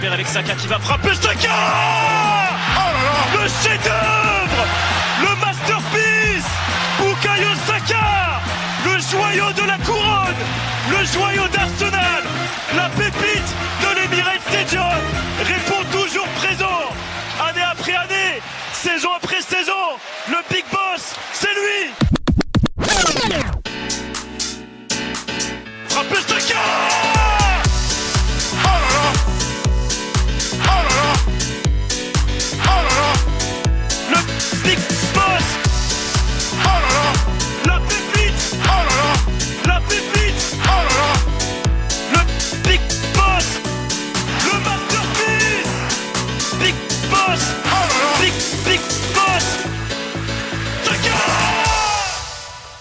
récupère avec Saka qui va frapper. Saka! Oh là là! Le chef-d'œuvre! Le masterpiece! Bukayo Saka! Le joyau de la couronne! Le joyau d'Arsenal! La pépite de l'Emirates Stadium répond toujours présent! Année après année, saison après saison, le Big Boss, c'est lui! Frappe Saka! Oh là là! Oh là là! Oh là là! Le Big Boss! Oh là là! La pépite! Oh là là! La pépite! Oh là là! Le Big Boss! Le masterpiece! Big Boss! Oh là là! Big Boss! Saka!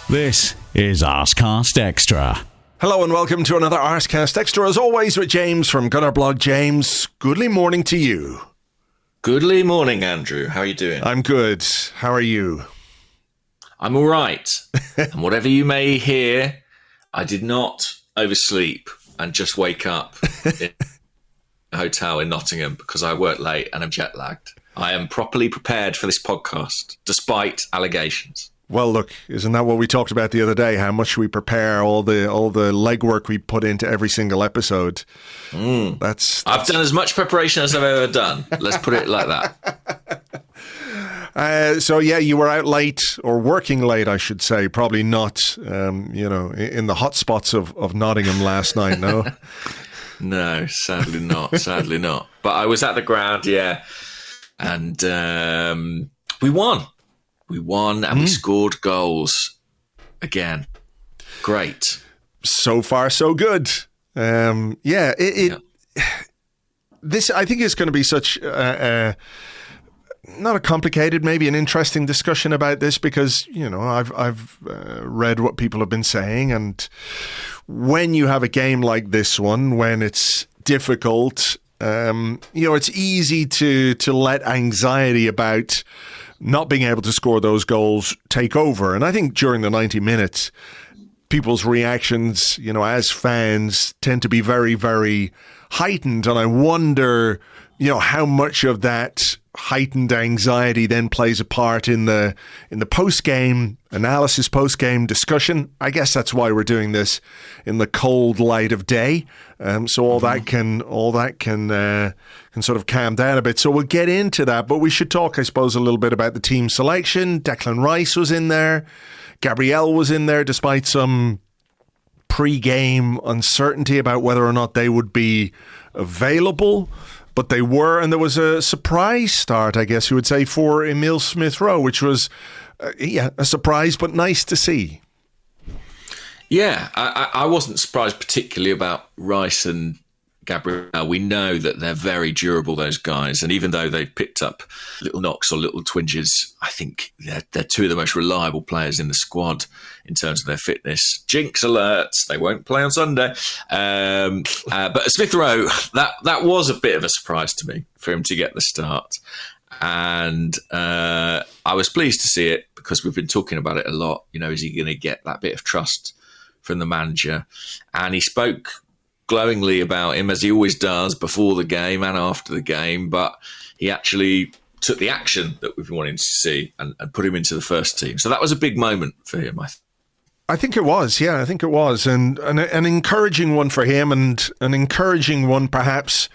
This is Arsecast Extra. Hello and welcome to another Arsecast Extra, as always, with James from Gunnerblog. James, goodly morning to you. Goodly morning, Andrew. How are you doing? I'm good. How are you? I'm all right. And whatever you may hear, I did not oversleep and just wake up in a hotel in Nottingham because I worked late and I'm jet lagged. I am properly prepared for this podcast, despite allegations. Well, look, isn't that what we talked about the other day? How much we prepare, all the legwork we put into every single episode. That's I've done as much preparation as I've ever done. Let's put it like that. So yeah, you were out late, or working late, I should say. Probably not, in the hot spots of Nottingham last night. No, no, sadly not. Sadly not. But I was at the ground, yeah, and we won. We won and we scored goals again. Great. So far, so good. This I think is going to be such not a complicated, maybe an interesting discussion about this, because I've read what people have been saying, and when you have a game like this one, when it's difficult, it's easy to let anxiety about not being able to score those goals take over. And I think during the 90 minutes, people's reactions, as fans, tend to be very, very heightened. And I wonder, how much of that heightened anxiety then plays a part in the post-game analysis, post-game discussion. I guess that's why we're doing this in the cold light of day. So all that can sort of calm down a bit. So we'll get into that, but we should talk, I suppose, a little bit about the team selection. Declan Rice was in there. Gabriel was in there, despite some pre-game uncertainty about whether or not they would be available. But they were, and there was a surprise start, I guess you would say, for Emile Smith Rowe, which was, a surprise, but nice to see. Yeah, I wasn't surprised particularly about Rice and Gabriel. We know that they're very durable, those guys. And even though they've picked up little knocks or little twinges, I think they're two of the most reliable players in the squad in terms of their fitness. Jinx alerts, they won't play on Sunday. But Smith Rowe, that was a bit of a surprise to me for him to get the start. And I was pleased to see it because we've been talking about it a lot. Is he going to get that bit of trust from the manager? And he spoke glowingly about him, as he always does, before the game and after the game, but he actually took the action that we've been wanting to see and put him into the first team. So that was a big moment for him, I think it was, yeah, I think it was. And an encouraging one for him, and an encouraging one perhaps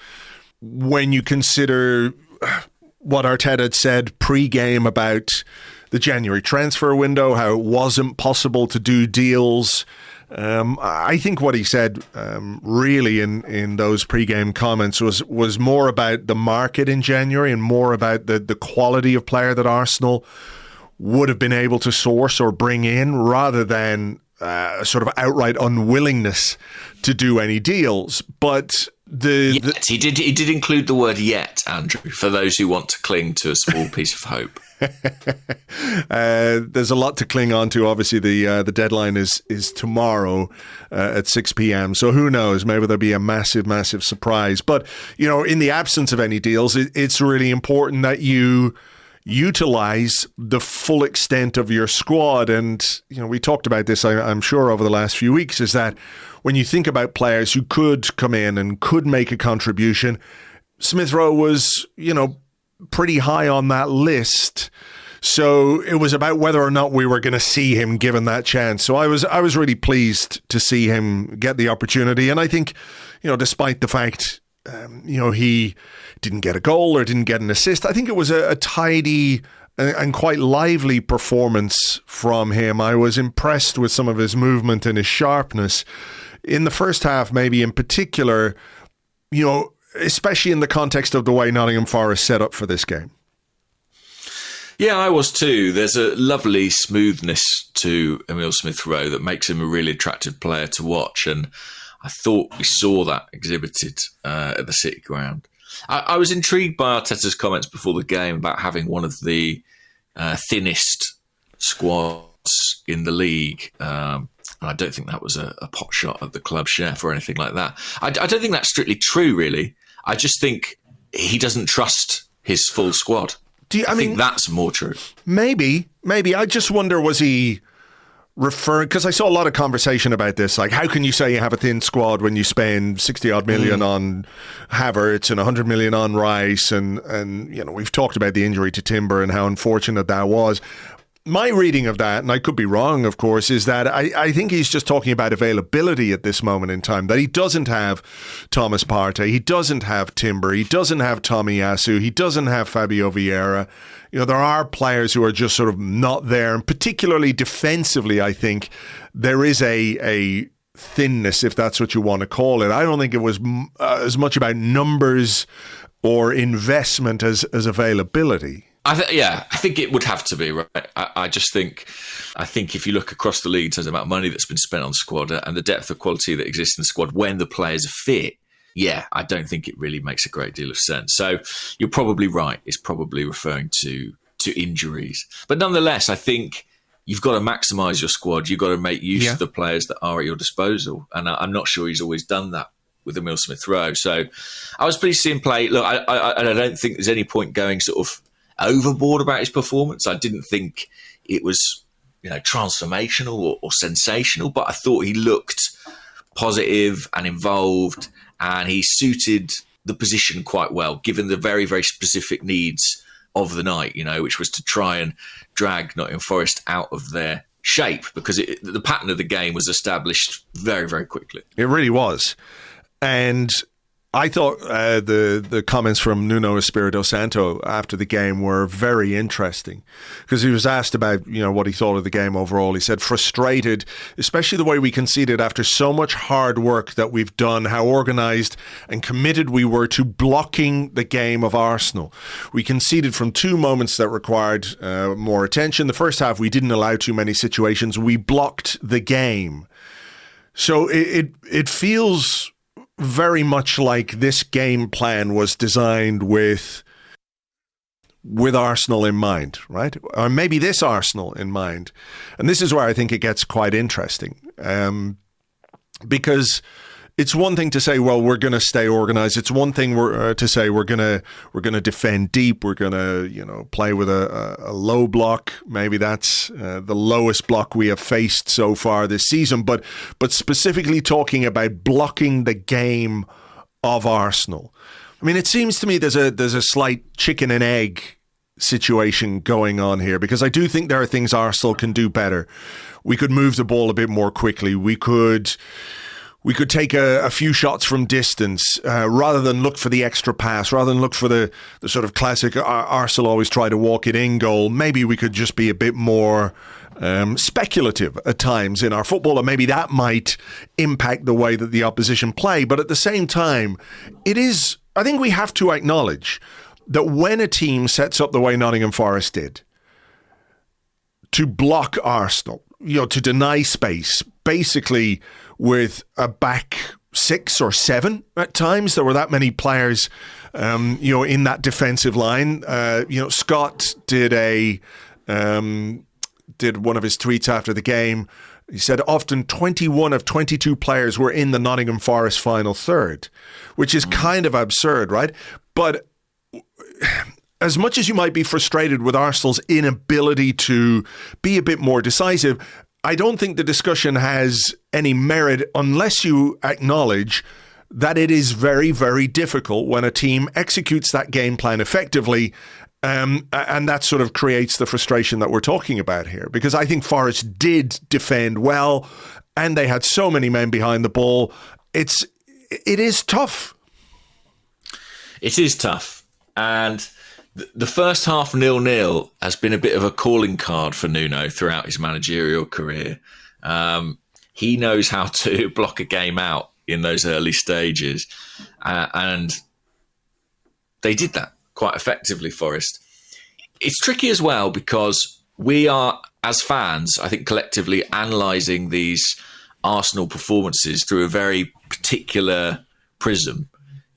when you consider what Arteta had said pre-game about the January transfer window, how it wasn't possible to do deals. I think what he said really in those pre-game comments was more about the market in January and more about the quality of player that Arsenal would have been able to source or bring in, rather than a sort of outright unwillingness to do any deals. But he did include the word "yet," Andrew, for those who want to cling to a small piece of hope. There's a lot to cling on to. Obviously, the deadline is tomorrow at 6 p.m. So who knows? Maybe there'll be a massive surprise. But in the absence of any deals, it's really important that you utilize the full extent of your squad. And we talked about this, I'm sure, over the last few weeks. Is that when you think about players who could come in and could make a contribution, Smith Rowe was, pretty high on that list. So it was about whether or not we were going to see him given that chance. So I was really pleased to see him get the opportunity. And I think, despite the fact, he didn't get a goal or didn't get an assist, I think it was a tidy and quite lively performance from him. I was impressed with some of his movement and his sharpness in the first half, maybe in particular, especially in the context of the way Nottingham Forest set up for this game. Yeah, I was too. There's a lovely smoothness to Emile Smith Rowe that makes him a really attractive player to watch. And I thought we saw that exhibited at the City Ground. I was intrigued by Arteta's comments before the game about having one of the thinnest squads in the league. And I don't think that was a pot shot at the club chef or anything like that. I don't think that's strictly true, really. I just think he doesn't trust his full squad. I think that's more true. Maybe. I just wonder, was he referring, because I saw a lot of conversation about this, like how can you say you have a thin squad when you spend 60 odd million on Havertz and 100 million on Rice, and we've talked about the injury to Timber and how unfortunate that was. My reading of that, and I could be wrong, of course, is that I think he's just talking about availability at this moment in time, that he doesn't have Thomas Partey, he doesn't have Timber, he doesn't have Tomiyasu, he doesn't have Fabio Vieira. There are players who are just sort of not there, and particularly defensively, I think there is a thinness, if that's what you want to call it. I don't think it was as much about numbers or investment as availability. I think it would have to be, right? I think if you look across the league in terms of the amount of money that's been spent on the squad and the depth of quality that exists in the squad when the players are fit, I don't think it really makes a great deal of sense. So you're probably right. It's probably referring to injuries. But nonetheless, I think you've got to maximise your squad. You've got to make use of the players that are at your disposal. And I'm not sure he's always done that with Emile Smith Rowe. So I was pleased to see him play. Look, I don't think there's any point going sort of overboard about his performance. I didn't think it was, transformational or sensational, but I thought he looked positive and involved, and he suited the position quite well, given the very, very specific needs of the night, which was to try and drag Nottingham Forest out of their shape, because the pattern of the game was established very, very quickly. It really was. And I thought the comments from Nuno Espirito Santo after the game were very interesting, because he was asked about what he thought of the game overall. He said frustrated, especially the way we conceded after so much hard work that we've done, how organised and committed we were to blocking the game of Arsenal. We conceded from two moments that required more attention. The first half we didn't allow too many situations. We blocked the game. So it feels very much like this game plan was designed with Arsenal in mind, right? Or maybe this Arsenal in mind. And this is where I think it gets quite interesting. Because it's one thing to say, well, we're going to stay organised. It's one thing to say we're going to defend deep. We're going to play with a low block. Maybe that's the lowest block we have faced so far this season. But specifically talking about blocking the game of Arsenal. I mean, it seems to me there's a slight chicken and egg situation going on here, because I do think there are things Arsenal can do better. We could move the ball a bit more quickly. We could take a few shots from distance rather than look for the extra pass, rather than look for the sort of classic Arsenal always try to walk it in goal. Maybe we could just be a bit more speculative at times in our football, and maybe that might impact the way that the opposition play. But at the same time, I think we have to acknowledge that when a team sets up the way Nottingham Forest did, to block Arsenal, to deny space, basically with a back 6 or 7 at times. There were that many players, in that defensive line. Scott did one of his tweets after the game. He said often 21 of 22 players were in the Nottingham Forest final third, which is kind of absurd, right? But as much as you might be frustrated with Arsenal's inability to be a bit more decisive, I don't think the discussion has any merit unless you acknowledge that it is very, very difficult when a team executes that game plan effectively. And that sort of creates the frustration that we're talking about here, because I think Forest did defend well and they had so many men behind the ball. It is tough. It is tough. And the first half 0-0 has been a bit of a calling card for Nuno throughout his managerial career. He knows how to block a game out in those early stages. And they did that quite effectively, Forest. It's tricky as well because we are, as fans, I think collectively analysing these Arsenal performances through a very particular prism.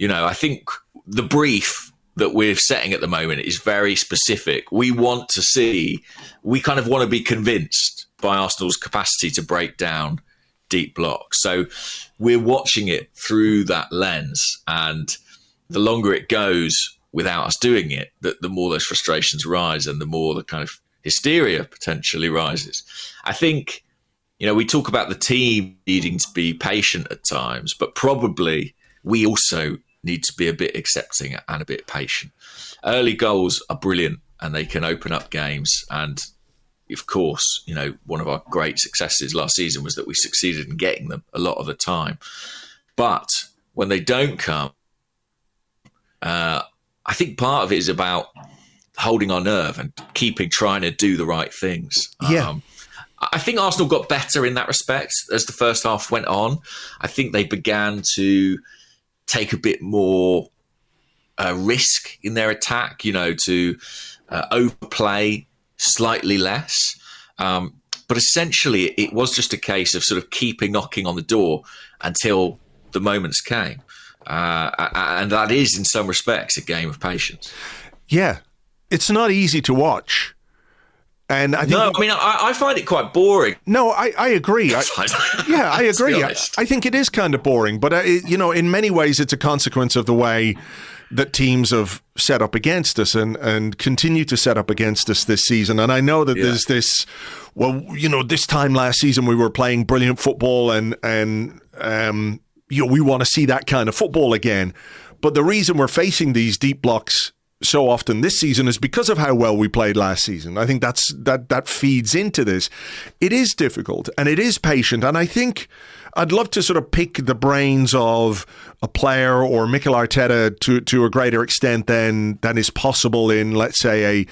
I think the brief that we're setting at the moment is very specific. We kind of want to be convinced by Arsenal's capacity to break down deep blocks. So we're watching it through that lens, and the longer it goes without us doing it, the more those frustrations rise and the more the kind of hysteria potentially rises. I think, we talk about the team needing to be patient at times, but probably we also need to be a bit accepting and a bit patient. Early goals are brilliant and they can open up games. And of course, one of our great successes last season was that we succeeded in getting them a lot of the time. But when they don't come, I think part of it is about holding our nerve and trying to do the right things. Yeah. I think Arsenal got better in that respect as the first half went on. I think they began to take a bit more risk in their attack, to overplay slightly less. But essentially, it was just a case of sort of keeping knocking on the door until the moments came. And that is, in some respects, a game of patience. Yeah, it's not easy to watch. And I think I find it quite boring. No, I agree. I agree. I think it is kind of boring, but in many ways, it's a consequence of the way that teams have set up against us and continue to set up against us this season. And I know that there's this. Well, this time last season we were playing brilliant football, and we want to see that kind of football again. But the reason we're facing these deep blocks so often this season is because of how well we played last season. I think that feeds into this. It is difficult and it is patient. And I think I'd love to sort of pick the brains of a player or Mikel Arteta to a greater extent than is possible in, let's say,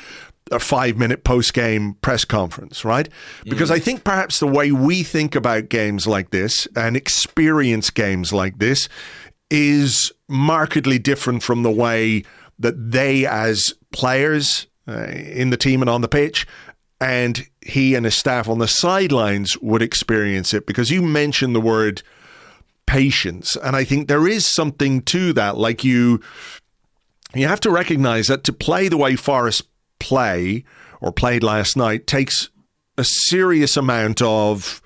a 5-minute post-game press conference, right? Because I think perhaps the way we think about games like this and experience games like this is markedly different from the way that they, as players in the team and on the pitch, and he and his staff on the sidelines would experience it. Because you mentioned the word patience, and I think there is something to that. Like you have to recognize that to play the way Forest play or played last night takes a serious amount of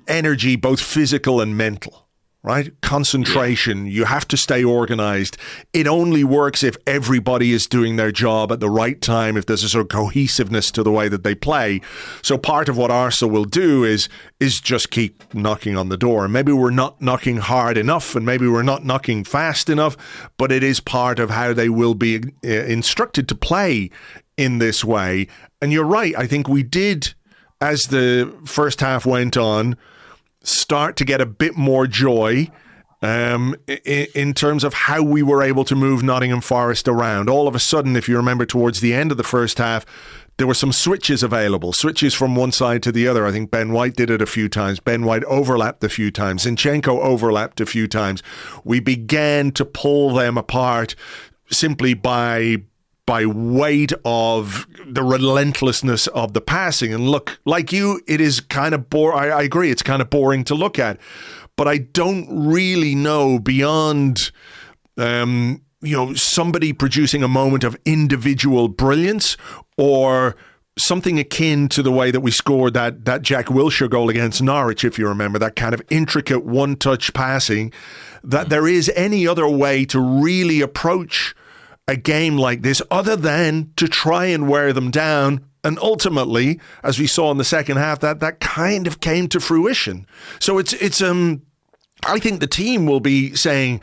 energy, both physical and mental. Right? Concentration. You have to stay organized. It only works if everybody is doing their job at the right time, if there's a sort of cohesiveness to the way that they play. So part of what Arsenal will do is just keep knocking on the door. And maybe we're not knocking hard enough and maybe we're not knocking fast enough, but it is part of how they will be instructed to play in this way. And you're right. I think we did, as the first half went on, start to get a bit more joy in terms of how we were able to move Nottingham Forest around. All of a sudden, if you remember, towards the end of the first half, there were some switches available, switches from one side to the other. I think Ben White did it a few times. Ben White overlapped a few times. Zinchenko overlapped a few times. We began to pull them apart simply by weight of the relentlessness of the passing. And look, like you, it is kind of boring. I agree, it's kind of boring to look at. But I don't really know beyond, somebody producing a moment of individual brilliance or something akin to the way that we scored that Jack Wilshere goal against Norwich, if you remember, that kind of intricate one-touch passing, that there is any other way to really approach a game like this other than to try and wear them down. And ultimately, as we saw in the second half, that kind of came to fruition. So it's I think the team will be saying,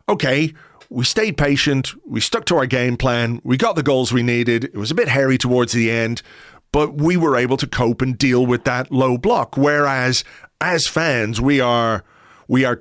okay, we stayed patient, we stuck to our game plan, we got the goals we needed, it was a bit hairy towards the end, but we were able to cope and deal with that low block. Whereas, as fans, we are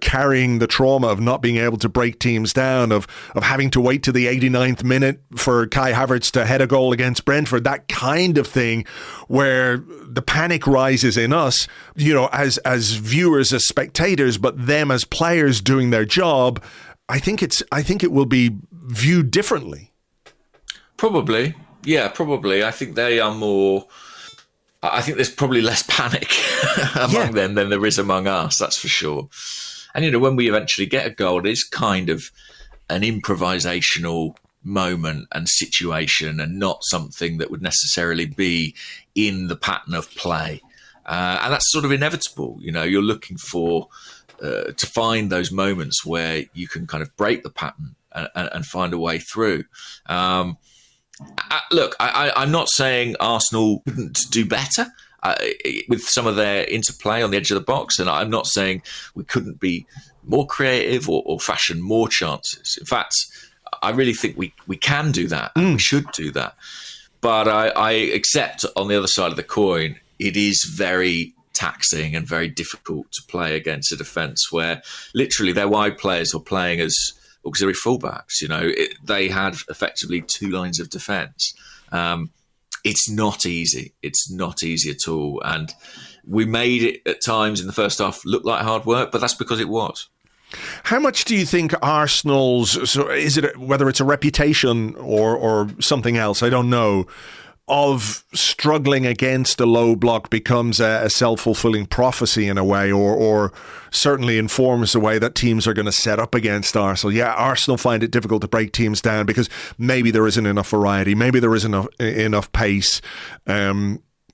carrying the trauma of not being able to break teams down, of having to wait to the 89th minute for Kai Havertz to head a goal against Brentford, that kind of thing, where the panic rises in us, as viewers, as spectators, but them as players doing their job. I think it will be viewed differently. Probably. Yeah, probably. I think they are more... I think there's probably less panic among them than there is among us, that's for sure. And, when we eventually get a goal, it is kind of an improvisational moment and situation and not something that would necessarily be in the pattern of play. And that's sort of inevitable. You're looking for... to find those moments where you can kind of break the pattern and find a way through. Look, I'm not saying Arsenal couldn't do better with some of their interplay on the edge of the box, and I'm not saying we couldn't be more creative or fashion more chances. In fact, I really think we can do that, and we should do that. But I accept on the other side of the coin, it is very taxing and very difficult to play against a defence where literally their wide players were playing as auxiliary fullbacks. They had effectively two lines of defence. It's not easy. It's not easy at all. And we made it at times in the first half look like hard work, but that's because it was. How much do you think Arsenal's, so is it whether it's a reputation or something else, I don't know, of struggling against a low block becomes a self-fulfilling prophecy in a way, or certainly informs the way that teams are going to set up against Arsenal? Yeah, Arsenal find it difficult to break teams down because maybe there isn't enough variety, maybe there isn't enough pace.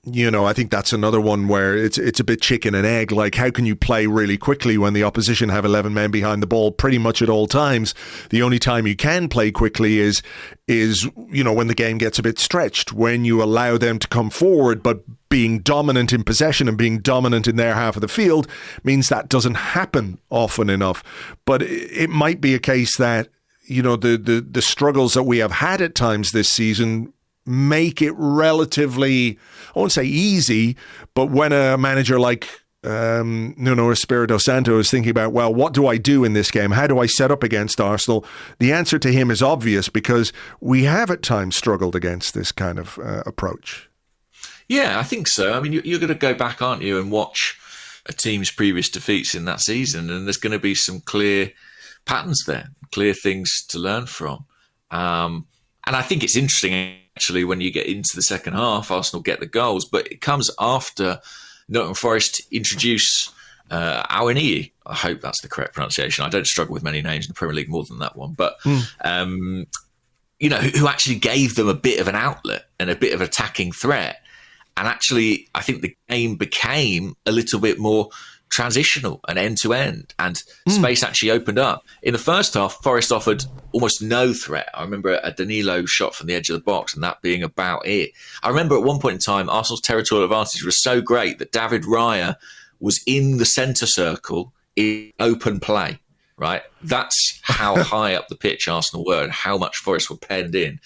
I think that's another one where it's a bit chicken and egg. Like, how can you play really quickly when the opposition have 11 men behind the ball pretty much at all times? The only time you can play quickly is when the game gets a bit stretched, when you allow them to come forward, but being dominant in possession and being dominant in their half of the field means that doesn't happen often enough. But it might be a case that, the struggles that we have had at times this season make it relatively, I won't say easy, but when a manager like Nuno Espirito Santo is thinking about, well, what do I do in this game? How do I set up against Arsenal? The answer to him is obvious, because we have at times struggled against this kind of approach. Yeah, I think so. I mean, you're going to go back, aren't you, and watch a team's previous defeats in that season, and there's going to be some clear patterns there, clear things to learn from. And I think it's interesting, actually, when you get into the second half, Arsenal get the goals, but it comes after Nottingham Forest introduce Awoniyi. I hope that's the correct pronunciation. I don't struggle with many names in the Premier League more than that one. But, who actually gave them a bit of an outlet and a bit of attacking threat. And actually, I think the game became a little bit more transitional and end-to-end, and space actually opened up. In the first half, Forest offered almost no threat. I remember a Danilo shot from the edge of the box and that being about it. I remember at one point in time, Arsenal's territorial advantage was so great that David Raya was in the centre circle in open play, right? That's how high up the pitch Arsenal were and how much Forest were penned in.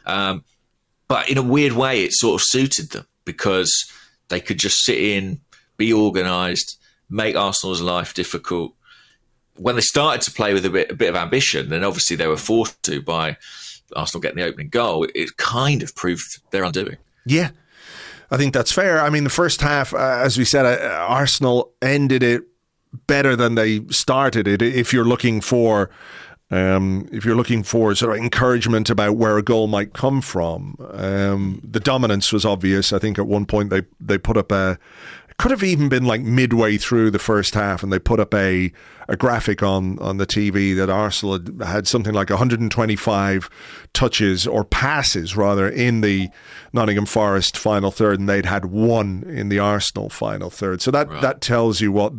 But in a weird way, it sort of suited them because they could just sit in, be organised, make Arsenal's life difficult. When they started to play with a bit of ambition, then obviously they were forced to by Arsenal getting the opening goal. It kind of proved their undoing. Yeah, I think that's fair. I mean, the first half, as we said, Arsenal ended it better than they started it. If you're looking for sort of encouragement about where a goal might come from, the dominance was obvious. I think at one point they put up could have even been like midway through the first half, and they put up a graphic on the TV that Arsenal had something like 125 touches or passes rather in the Nottingham Forest final third, and they'd had one in the Arsenal final third. So that tells you what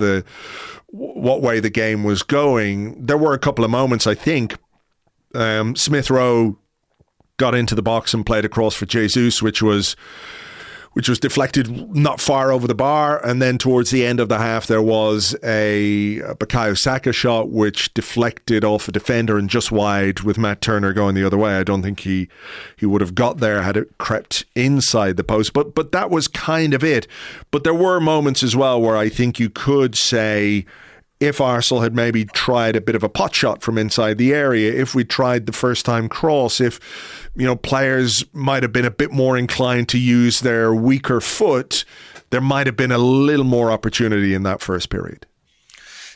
way the game was going. There were a couple of moments, I think. Smith Rowe got into the box and played across for Jesus, which was which was deflected not far over the bar. And then towards the end of the half, there was a Bukayo Saka shot, which deflected off a defender and just wide with Matt Turner going the other way. I don't think he would have got there had it crept inside the post. But that was kind of it. But there were moments as well where I think you could say, if Arsenal had maybe tried a bit of a pot shot from inside the area, if we tried the first time cross, if players might have been a bit more inclined to use their weaker foot, there might have been a little more opportunity in that first period.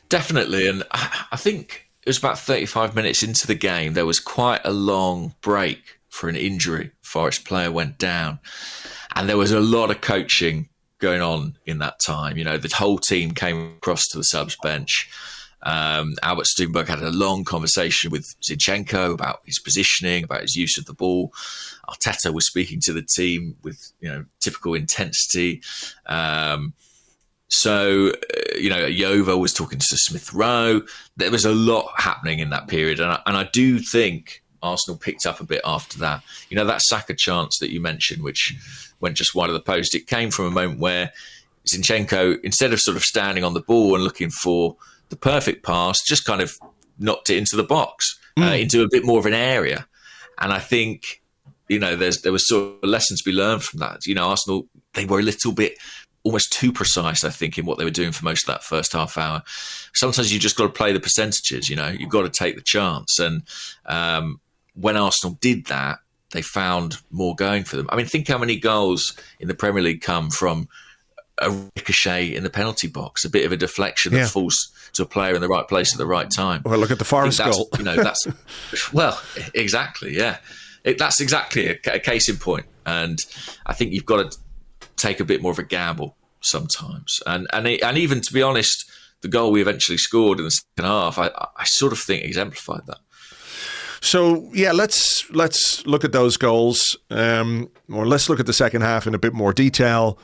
Definitely. And I think it was about 35 minutes into the game. There was quite a long break for an injury. Forest player went down. And there was a lot of coaching going on in that time. The whole team came across to the subs bench. Albert Stubenberg had a long conversation with Zinchenko about his positioning, about his use of the ball. Arteta was speaking to the team with typical intensity. Yova was talking to Smith Rowe. There was a lot happening in that period, and I do think Arsenal picked up a bit after that. That Saka chance that you mentioned, which went just wide of the post, it came from a moment where Zinchenko, instead of sort of standing on the ball and looking for the perfect pass, just kind of knocked it into the box, into a bit more of an area. And I think, there was sort of a lesson to be learned from that. Arsenal, they were a little bit almost too precise, I think, in what they were doing for most of that first half hour. Sometimes you just got to play the percentages, you've got to take the chance. And when Arsenal did that, they found more going for them. I mean, think how many goals in the Premier League come from a ricochet in the penalty box, a bit of a deflection that falls to a player in the right place at the right time. Well, look at the Forest goal. That's well, exactly, yeah. That's exactly a case in point. And I think you've got to take a bit more of a gamble sometimes. And even, to be honest, the goal we eventually scored in the second half, I sort of think exemplified that. So, yeah, let's look at those goals, or let's look at the second half in a bit more detail.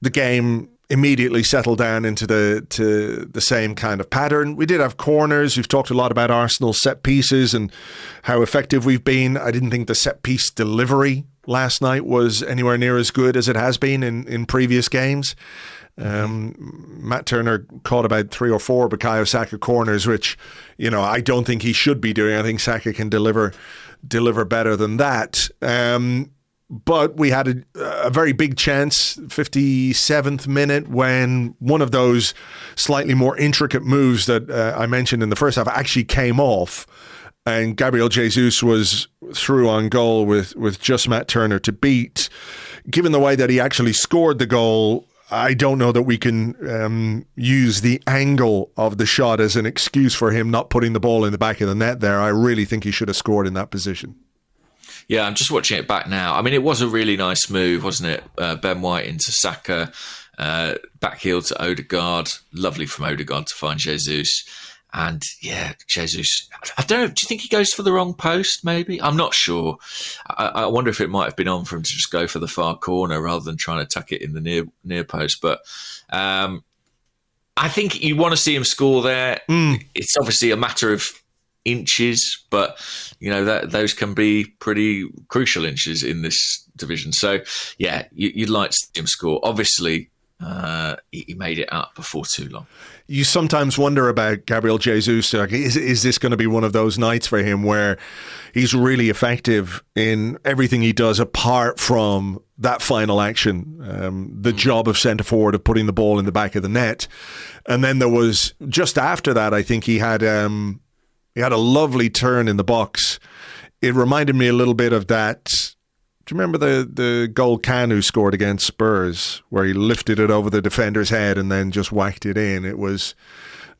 The game immediately settled down into the same kind of pattern. We did have corners. We've talked a lot about Arsenal's set pieces and how effective we've been. I didn't think the set piece delivery last night was anywhere near as good as it has been in previous games. Matt Turner caught about 3 or 4 Bukayo Saka corners, which, I don't think he should be doing. I think Saka can deliver better than that. But we had a very big chance, 57th minute, when one of those slightly more intricate moves that I mentioned in the first half actually came off, and Gabriel Jesus was through on goal with just Matt Turner to beat. Given the way that he actually scored the goal, I don't know that we can use the angle of the shot as an excuse for him not putting the ball in the back of the net there. I really think he should have scored in that position. Yeah, I'm just watching it back now. I mean, it was a really nice move, wasn't it? Ben White into Saka, back heel to Odegaard. Lovely from Odegaard to find Jesus. And yeah, Jesus, I don't know, do you think he goes for the wrong post, maybe? I'm not sure. I wonder if it might have been on for him to just go for the far corner rather than trying to tuck it in the near post. But I think you want to see him score there. It's obviously a matter of inches, but those can be pretty crucial inches in this division. So yeah, you'd like to see him score. Obviously, he made it up before too long. You sometimes wonder about Gabriel Jesus. Like, is this going to be one of those nights for him where he's really effective in everything he does apart from that final action, the job of centre forward, of putting the ball in the back of the net? And then there was, just after that, I think he had a lovely turn in the box. It reminded me a little bit of that. Do you remember the goal Kanu scored against Spurs, where he lifted it over the defender's head and then just whacked it in? It was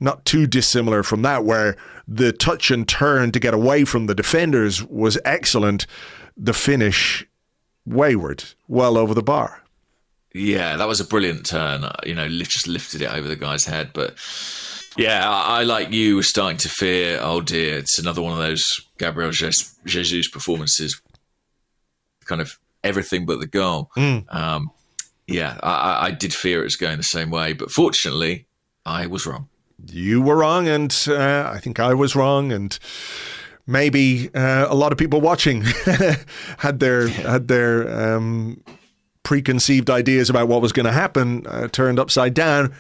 not too dissimilar from that, where the touch and turn to get away from the defenders was excellent. The finish, wayward, well over the bar. Yeah, that was a brilliant turn. Just lifted it over the guy's head. But yeah, I like you, was starting to fear, oh dear, it's another one of those Gabriel Jesus performances. Kind of everything but the goal. I did fear it was going the same way, but fortunately, I was wrong. You were wrong, and I think I was wrong, and maybe a lot of people watching had their preconceived ideas about what was going to happen turned upside down.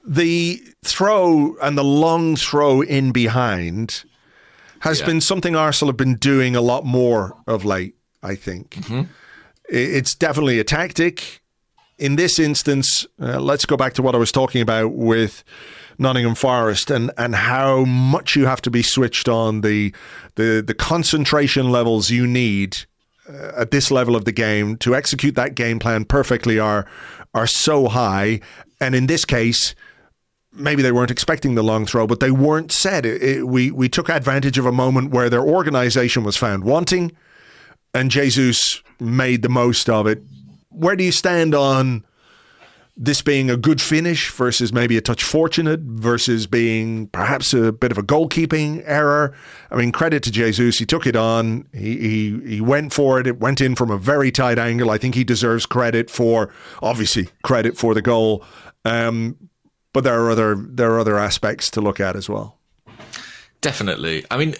The throw and the long throw in behind has been something Arsenal have been doing a lot more of late, I think. Mm-hmm. It's definitely a tactic. In this instance, let's go back to what I was talking about with Nottingham Forest and how much you have to be switched on. The concentration levels you need at this level of the game to execute that game plan perfectly are so high. And in this case, maybe they weren't expecting the long throw, but they weren't set. We took advantage of a moment where their organisation was found wanting, and Jesus made the most of it. Where do you stand on this being a good finish versus maybe a touch fortunate versus being perhaps a bit of a goalkeeping error? I mean, credit to Jesus. He took it on. He went for it. It went in from a very tight angle. I think he deserves credit for the goal. But there are other aspects to look at as well. Definitely. I mean,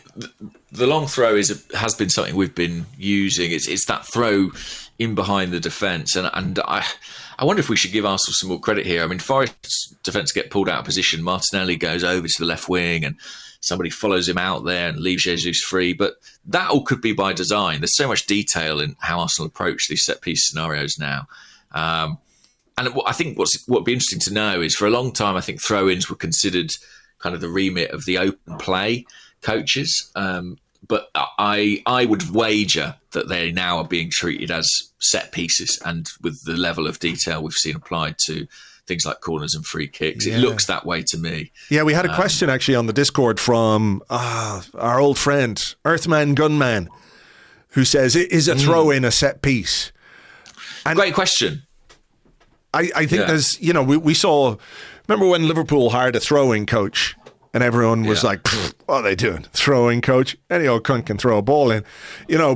the long throw has been something we've been using. It's that throw in behind the defence, and I wonder if we should give Arsenal some more credit here. I mean, Forest's defence get pulled out of position. Martinelli goes over to the left wing, and somebody follows him out there and leaves Jesus free. But that all could be by design. There's so much detail in how Arsenal approach these set piece scenarios now. And I think what would be interesting to know is, for a long time, I think throw-ins were considered kind of the remit of the open play coaches. But I would wager that they now are being treated as set pieces, and with the level of detail we've seen applied to things like corners and free kicks, it looks that way to me. Yeah, we had a question actually on the Discord from our old friend, Earthman Gunman, who says, is a throw-in a set piece? And great question. I think there's, we saw, remember when Liverpool hired a throwing coach and everyone was like, what are they doing? Throwing coach? Any old cunt can throw a ball in,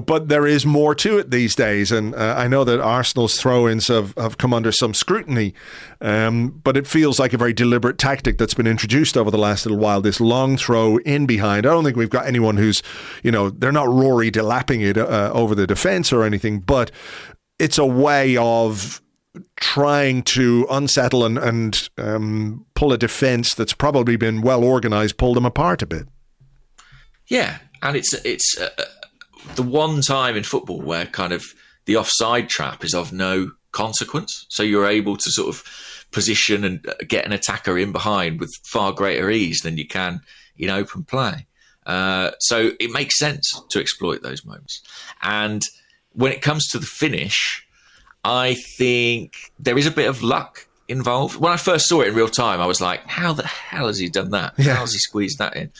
but there is more to it these days. And I know that Arsenal's throw-ins have come under some scrutiny, but it feels like a very deliberate tactic that's been introduced over the last little while, this long throw in behind. I don't think we've got anyone who's, they're not Rory delapping it over the defence or anything, but it's a way of trying to unsettle and pull a defence that's probably been well organised, pull them apart a bit. Yeah, and it's the one time in football where kind of the offside trap is of no consequence. So you're able to sort of position and get an attacker in behind with far greater ease than you can in open play. So it makes sense to exploit those moments. And when it comes to the finish, I think there is a bit of luck involved. When I first saw it in real time, I was like, how the hell has he done that? Yeah. How has he squeezed that in?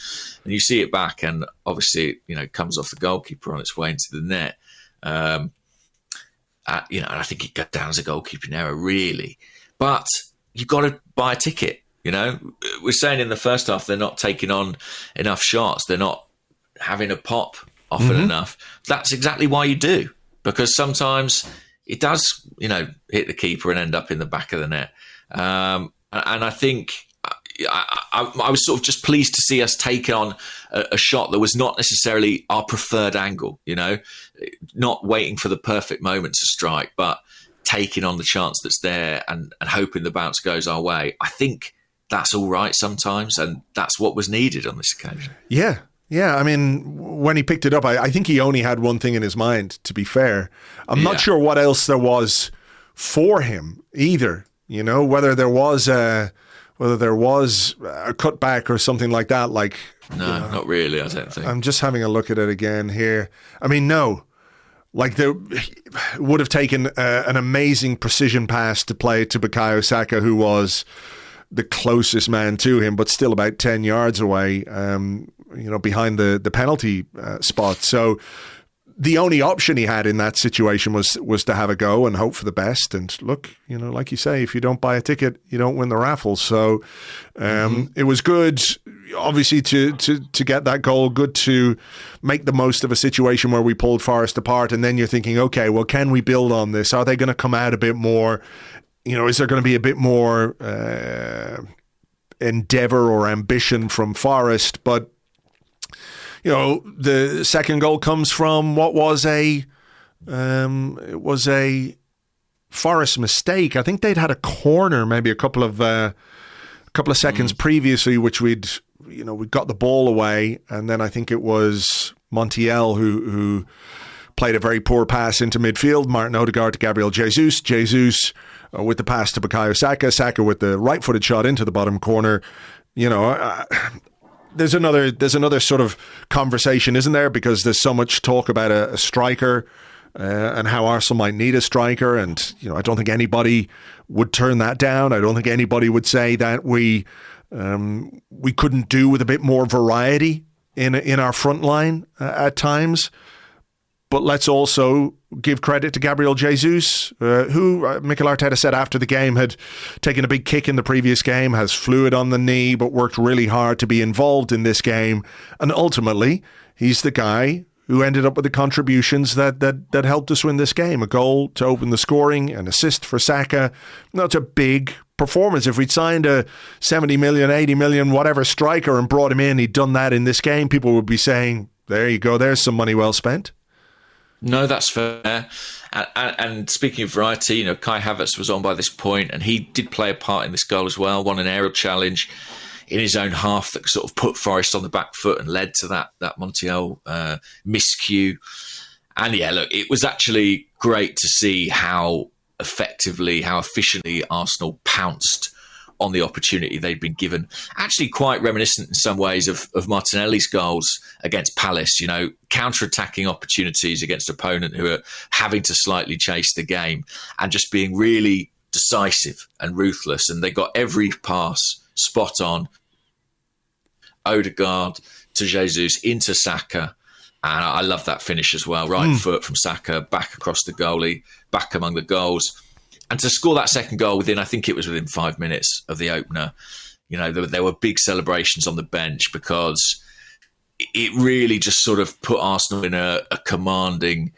And you see it back, and obviously, it comes off the goalkeeper on its way into the net. And I think it got down as a goalkeeping error, really. But you've got to buy a ticket, We're saying in the first half they're not taking on enough shots. They're not having a pop often enough. That's exactly why you do. Because sometimes it does, hit the keeper and end up in the back of the net. And I think I was sort of just pleased to see us take on a shot that was not necessarily our preferred angle, not waiting for the perfect moment to strike, but taking on the chance that's there and hoping the bounce goes our way. I think that's all right sometimes, and that's what was needed on this occasion. Yeah. Yeah, I mean, when he picked it up, I think he only had one thing in his mind, to be fair. I'm not sure what else there was for him either, whether there was a cutback or something like that. No, not really, I don't think. I'm just having a look at it again here. I mean, no. There would have taken an amazing precision pass to play to Bukayo Saka, who was the closest man to him, but still about 10 yards away, behind the penalty spot. So the only option he had in that situation was to have a go and hope for the best. And look, like you say, if you don't buy a ticket, you don't win the raffle. So it was good, obviously, to get that goal. Good to make the most of a situation where we pulled Forest apart. And then you're thinking, okay, well, can we build on this? Are they going to come out a bit more? Is there going to be a bit more endeavour or ambition from Forest? But the second goal comes from what was a Forest's mistake. I think they'd had a corner maybe a couple of seconds previously, which we got the ball away, and then I think it was Montiel who played a very poor pass into midfield. Martin Odegaard to Gabriel Jesus. Jesus with the pass to Bukayo Saka. Saka with the right-footed shot into the bottom corner. There's another sort of conversation, isn't there? Because there's so much talk about a striker and how Arsenal might need a striker, and I don't think anybody would turn that down. I don't think anybody would say that we couldn't do with a bit more variety in our front line at times. But let's also give credit to Gabriel Jesus, who Mikel Arteta said after the game had taken a big kick in the previous game, has fluid on the knee, but worked really hard to be involved in this game. And ultimately, he's the guy who ended up with the contributions that helped us win this game. A goal to open the scoring, an assist for Saka. That's a big performance. If we'd signed a 70 million, 80 million, whatever striker and brought him in, he'd done that in this game, people would be saying, there you go, there's some money well spent. No, that's fair. And speaking of variety, Kai Havertz was on by this point, and he did play a part in this goal as well. Won an aerial challenge in his own half that sort of put Forest on the back foot and led to that Montiel miscue. And yeah, look, it was actually great to see how efficiently Arsenal pounced on the opportunity they'd been given. Actually quite reminiscent in some ways of Martinelli's goals against Palace, counter-attacking opportunities against opponent who are having to slightly chase the game and just being really decisive and ruthless. And they got every pass spot on. Odegaard to Jesus into Saka. And I love that finish as well. Right foot from Saka, back across the goalie, back among the goals. And to score that second goal I think it was within 5 minutes of the opener, there were big celebrations on the bench because it really just sort of put Arsenal in a commanding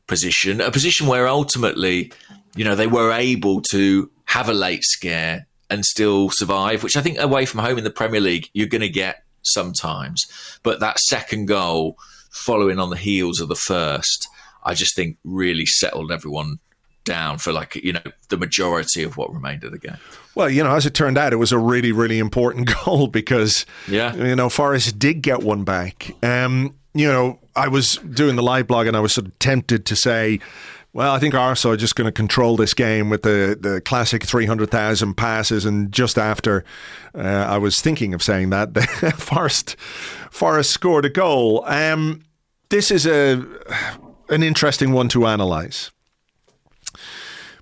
position, a position where ultimately, they were able to have a late scare and still survive, which I think away from home in the Premier League, you're going to get sometimes. But that second goal following on the heels of the first, I just think really settled everyone down for the majority of what remained of the game. Well, as it turned out, it was a really, really important goal because, Forest did get one back. I was doing the live blog and I was sort of tempted to say, well, I think Arsenal are just going to control this game with the classic 300,000 passes. And just after I was thinking of saying that, Forest scored a goal. This is an interesting one to analyse.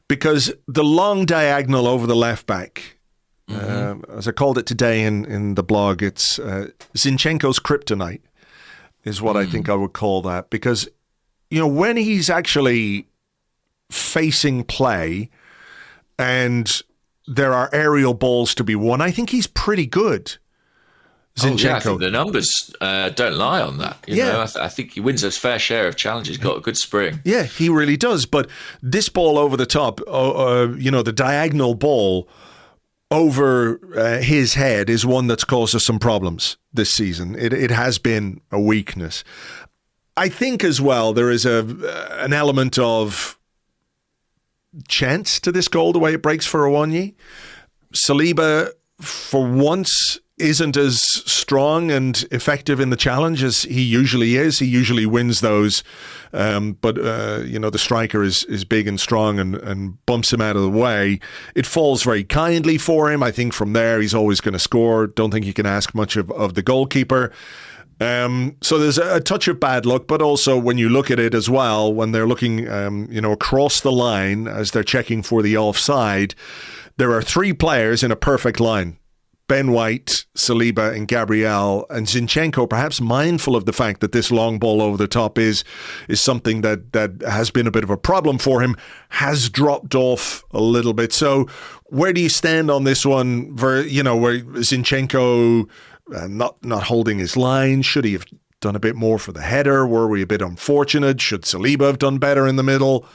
Because the long diagonal over the left back, as I called it today in the blog, it's Zinchenko's kryptonite is what I think I would call that. Because, when he's actually facing play and there are aerial balls to be won, I think he's pretty good. Zinchenko. I think the numbers don't lie on that. I think he wins his fair share of challenges. He's got a good spring. Yeah, he really does. But this ball over the top, the diagonal ball over his head is one that's caused us some problems this season. It has been a weakness. I think as well there is an element of chance to this goal, the way it breaks for Awoniyi. Saliba, for once, isn't as strong and effective in the challenge as he usually is. He usually wins those, but the striker is big and strong and bumps him out of the way. It falls very kindly for him. I think from there he's always going to score. Don't think you can ask much of the goalkeeper. So there's a touch of bad luck, but also when you look at it as well, when they're looking across the line as they're checking for the offside, there are three players in a perfect line. Ben White, Saliba and Gabriel, and Zinchenko, perhaps mindful of the fact that this long ball over the top is something that has been a bit of a problem for him, has dropped off a little bit. So where do you stand on this one? Where Zinchenko not holding his line? Should he have done a bit more for the header? Were we a bit unfortunate? Should Saliba have done better in the middle?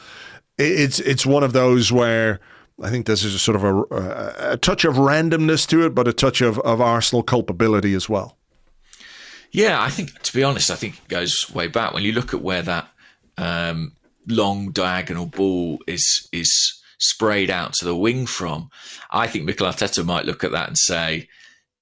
It's one of those where I think this is a sort of a touch of randomness to it, but a touch of Arsenal culpability as well. Yeah, I think, to be honest, I think it goes way back. When you look at where that long diagonal ball is sprayed out to the wing from. I think Mikel Arteta might look at that and say,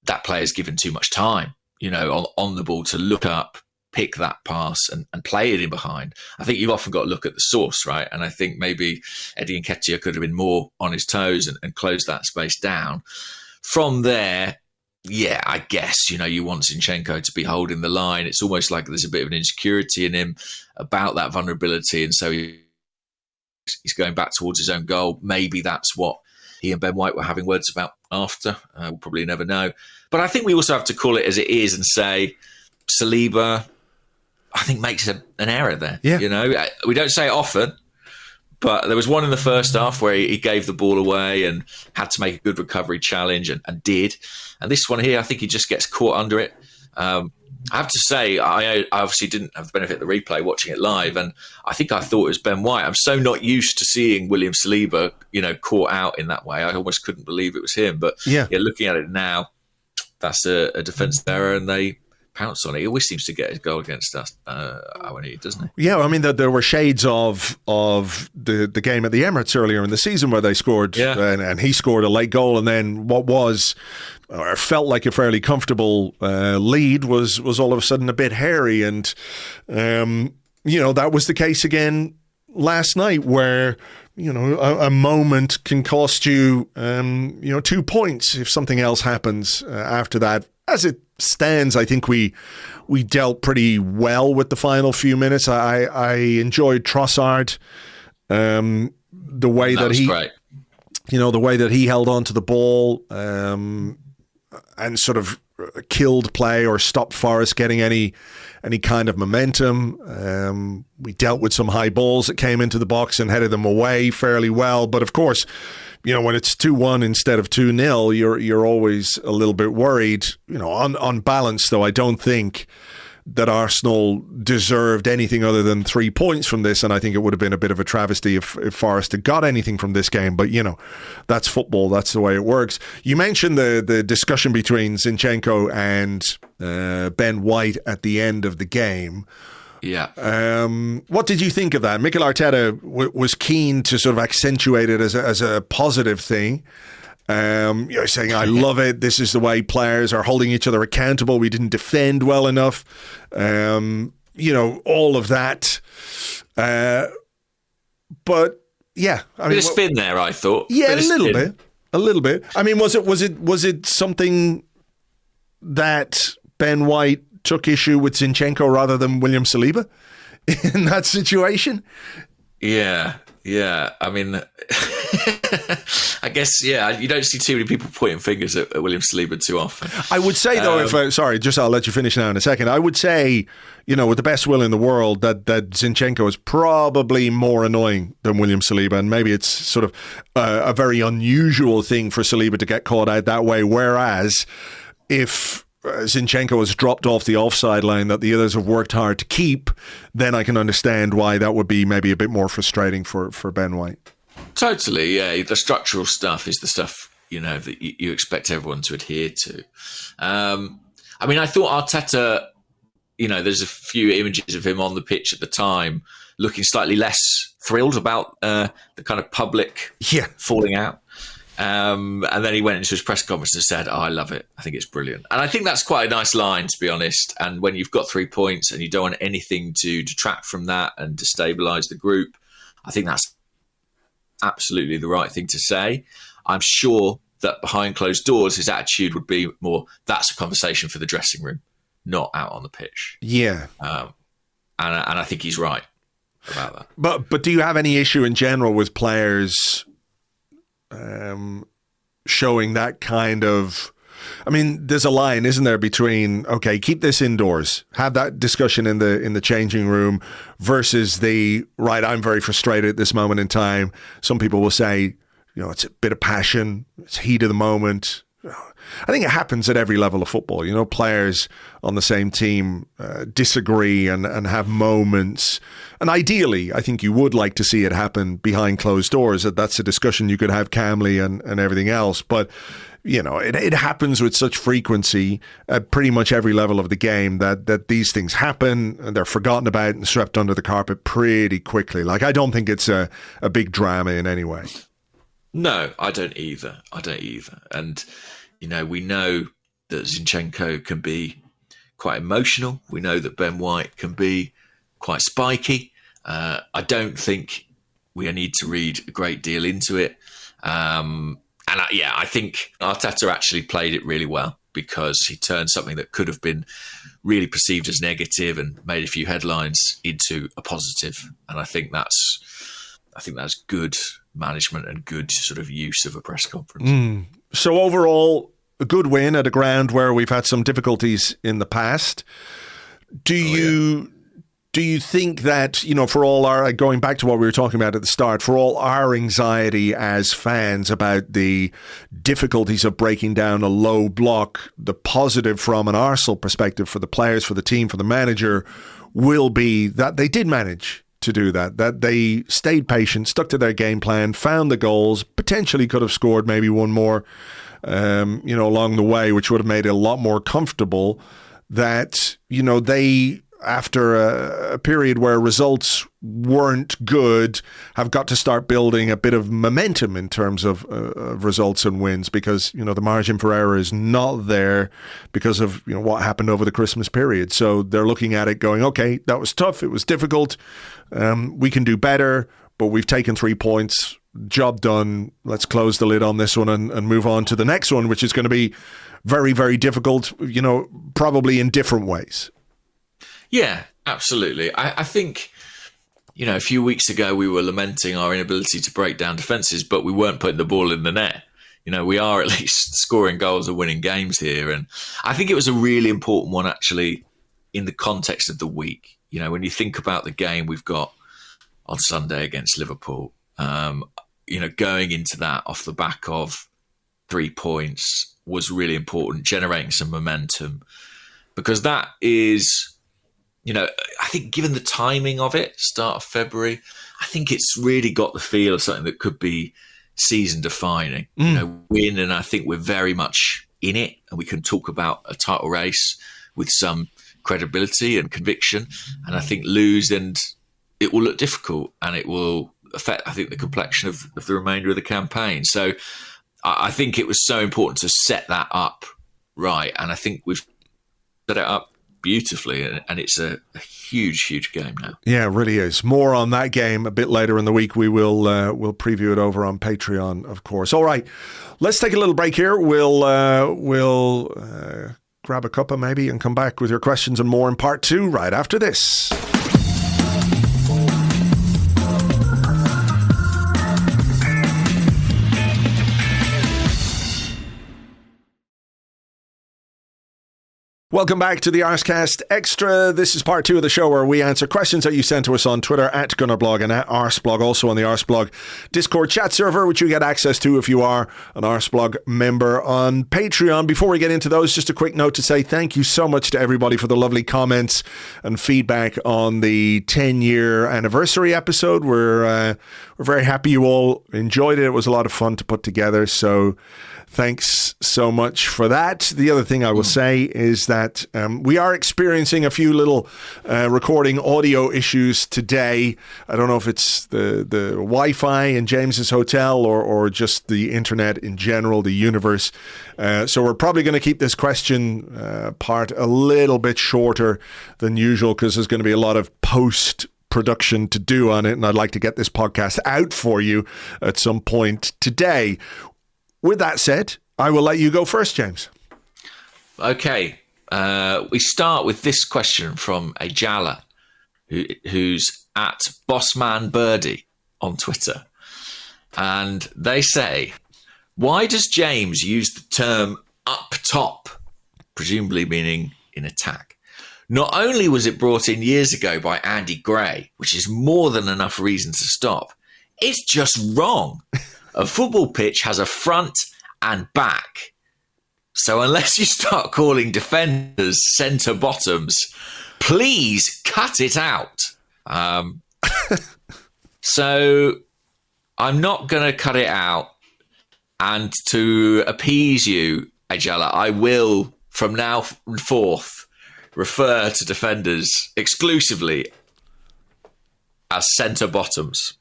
that player's given too much time, on the ball to look up, pick that pass and play it in behind. I think you've often got to look at the source, right? And I think maybe Eddie Nketiah could have been more on his toes and closed that space down. From there, yeah, I guess, you want Zinchenko to be holding the line. It's almost like there's a bit of an insecurity in him about that vulnerability. And so he's going back towards his own goal. Maybe that's what he and Ben White were having words about after. We'll probably never know. But I think we also have to call it as it is and say Saliba, I think, makes an error there. Yeah. We don't say it often, but there was one in the first half where he gave the ball away and had to make a good recovery challenge and did. And this one here, I think he just gets caught under it. I have to say, I obviously didn't have the benefit of the replay watching it live, and I think I thought it was Ben White. I'm so not used to seeing William Saliba, caught out in that way. I almost couldn't believe it was him. But looking at it now, that's a defensive error, and they pounce on it. He always seems to get his goal against us, doesn't he? Yeah, I mean, there were shades of the game at the Emirates earlier in the season where they scored, and he scored a late goal, and then what was or felt like a fairly comfortable lead was all of a sudden a bit hairy, and that was the case again last night, where a moment can cost you 2 points if something else happens after that. As it stands, I think we dealt pretty well with the final few minutes. I enjoyed Trossard, the way that he, great. The way that he held on to the ball and sort of killed play or stopped Forest getting any kind of momentum. We dealt with some high balls that came into the box and headed them away fairly well. But of course, when it's 2-1 instead of 2-0, you're always a little bit worried. On balance, though, I don't think that Arsenal deserved anything other than 3 points from this, and I think it would have been a bit of a travesty if Forest had got anything from this game. But that's football. That's the way it works. You mentioned the discussion between Zinchenko and Ben White at the end of the game. Yeah. What did you think of that? Mikel Arteta was keen to sort of accentuate it as a positive thing. Saying, I love it. This is the way players are holding each other accountable. We didn't defend well enough. All of that. But yeah, I mean, bit of spin there, I thought. Yeah, a little bit. I mean, was it something that Ben White took issue with Zinchenko rather than William Saliba in that situation? Yeah. I mean, I guess, you don't see too many people pointing fingers at William Saliba too often. I would say, though, I'll let you finish now in a second. I would say, with the best will in the world, that Zinchenko is probably more annoying than William Saliba. And maybe it's sort of a very unusual thing for Saliba to get caught out that way. Whereas if Zinchenko has dropped off the offside line that the others have worked hard to keep, then I can understand why that would be maybe a bit more frustrating for Ben White. Totally, yeah. The structural stuff is the stuff, that you expect everyone to adhere to. I mean, I thought Arteta, there's a few images of him on the pitch at the time looking slightly less thrilled about the kind of public falling out. And then he went into his press conference and said, I love it. I think it's brilliant. And I think that's quite a nice line, to be honest. And when you've got 3 points and you don't want anything to detract from that and destabilise the group, I think that's absolutely the right thing to say. I'm sure that behind closed doors, his attitude would be more, that's a conversation for the dressing room, not out on the pitch. Yeah. And I think he's right about that. But do you have any issue in general with players showing that kind of, I mean, there's a line, isn't there, between, okay, keep this indoors, have that discussion in the changing room, versus right, I'm very frustrated at this moment in time. Some people will say, it's a bit of passion, it's heat of the moment. I think it happens at every level of football. Players on the same team disagree and have moments. And ideally, I think you would like to see it happen behind closed doors. That's a discussion you could have calmly and everything else. But, it happens with such frequency at pretty much every level of the game that these things happen and they're forgotten about and swept under the carpet pretty quickly. Like, I don't think it's a big drama in any way. No, I don't either. And, we know that Zinchenko can be quite emotional. We know that Ben White can be quite spiky. I don't think we need to read a great deal into it. I think Arteta actually played it really well, because he turned something that could have been really perceived as negative and made a few headlines into a positive. And I think that's good management and good sort of use of a press conference. So overall, a good win at a ground where we've had some difficulties in the past. Do you think that, for all our, going back to what we were talking about at the start, for all our anxiety as fans about the difficulties of breaking down a low block, the positive from an Arsenal perspective for the players, for the team, for the manager, will be that they did manage to do that they stayed patient, stuck to their game plan, found the goals, potentially could have scored maybe one more, along the way, which would have made it a lot more comfortable, that, they, after a period where results weren't good, have got to start building a bit of momentum in terms of results and wins, because, the margin for error is not there because of, what happened over the Christmas period. So they're looking at it going, okay, that was tough. It was difficult. We can do better, but we've taken 3 points. Job done. Let's close the lid on this one and move on to the next one, which is going to be very, very difficult, probably in different ways. Yeah, absolutely. I think, a few weeks ago we were lamenting our inability to break down defences, but we weren't putting the ball in the net. We are at least scoring goals and winning games here. And I think it was a really important one, actually, in the context of the week. When you think about the game we've got on Sunday against Liverpool, going into that off the back of 3 points was really important, generating some momentum, because that is... I think given the timing of it, start of February, I think it's really got the feel of something that could be season defining. Win, and I think we're very much in it, and we can talk about a title race with some credibility and conviction. And I think lose, and it will look difficult, and it will affect, I think, the complexion of the remainder of the campaign. So I think it was so important to set that up right, and I think we've set it up beautifully, and it's a huge game now. Yeah, it really is. More on that game a bit later in the week. We will we'll preview it over on Patreon, of course. All right, let's take a little break here. We'll grab a cuppa maybe and come back with your questions and more in part 2 right after this. Welcome back to the Arsecast Extra. This is part 2 of the show where we answer questions that you sent to us on Twitter at Gunnerblog and at Arseblog, also on the Arseblog Discord chat server, which you get access to if you are an Arseblog member on Patreon. Before we get into those, just a quick note to say thank you so much to everybody for the lovely comments and feedback on the 10-year anniversary episode. We're very happy you all enjoyed it. It was a lot of fun to put together, so thanks so much for that. The other thing I will say is that we are experiencing a few little recording audio issues today. I don't know if it's the Wi-Fi in James's hotel or just the internet in general, the universe. So we're probably going to keep this question part a little bit shorter than usual, because there's going to be a lot of post-production to do on it, and I'd like to get this podcast out for you at some point today. With that said, I will let you go first, James. Okay. We start with this question from a Jala who's at BossmanBirdie on Twitter. And they say, why does James use the term up top, presumably meaning in attack? Not only was it brought in years ago by Andy Gray, which is more than enough reason to stop, it's just wrong. A football pitch has a front and back. So unless you start calling defenders centre bottoms, please cut it out. So I'm not going to cut it out. And to appease you, Ajala, I will from now forth refer to defenders exclusively as centre bottoms.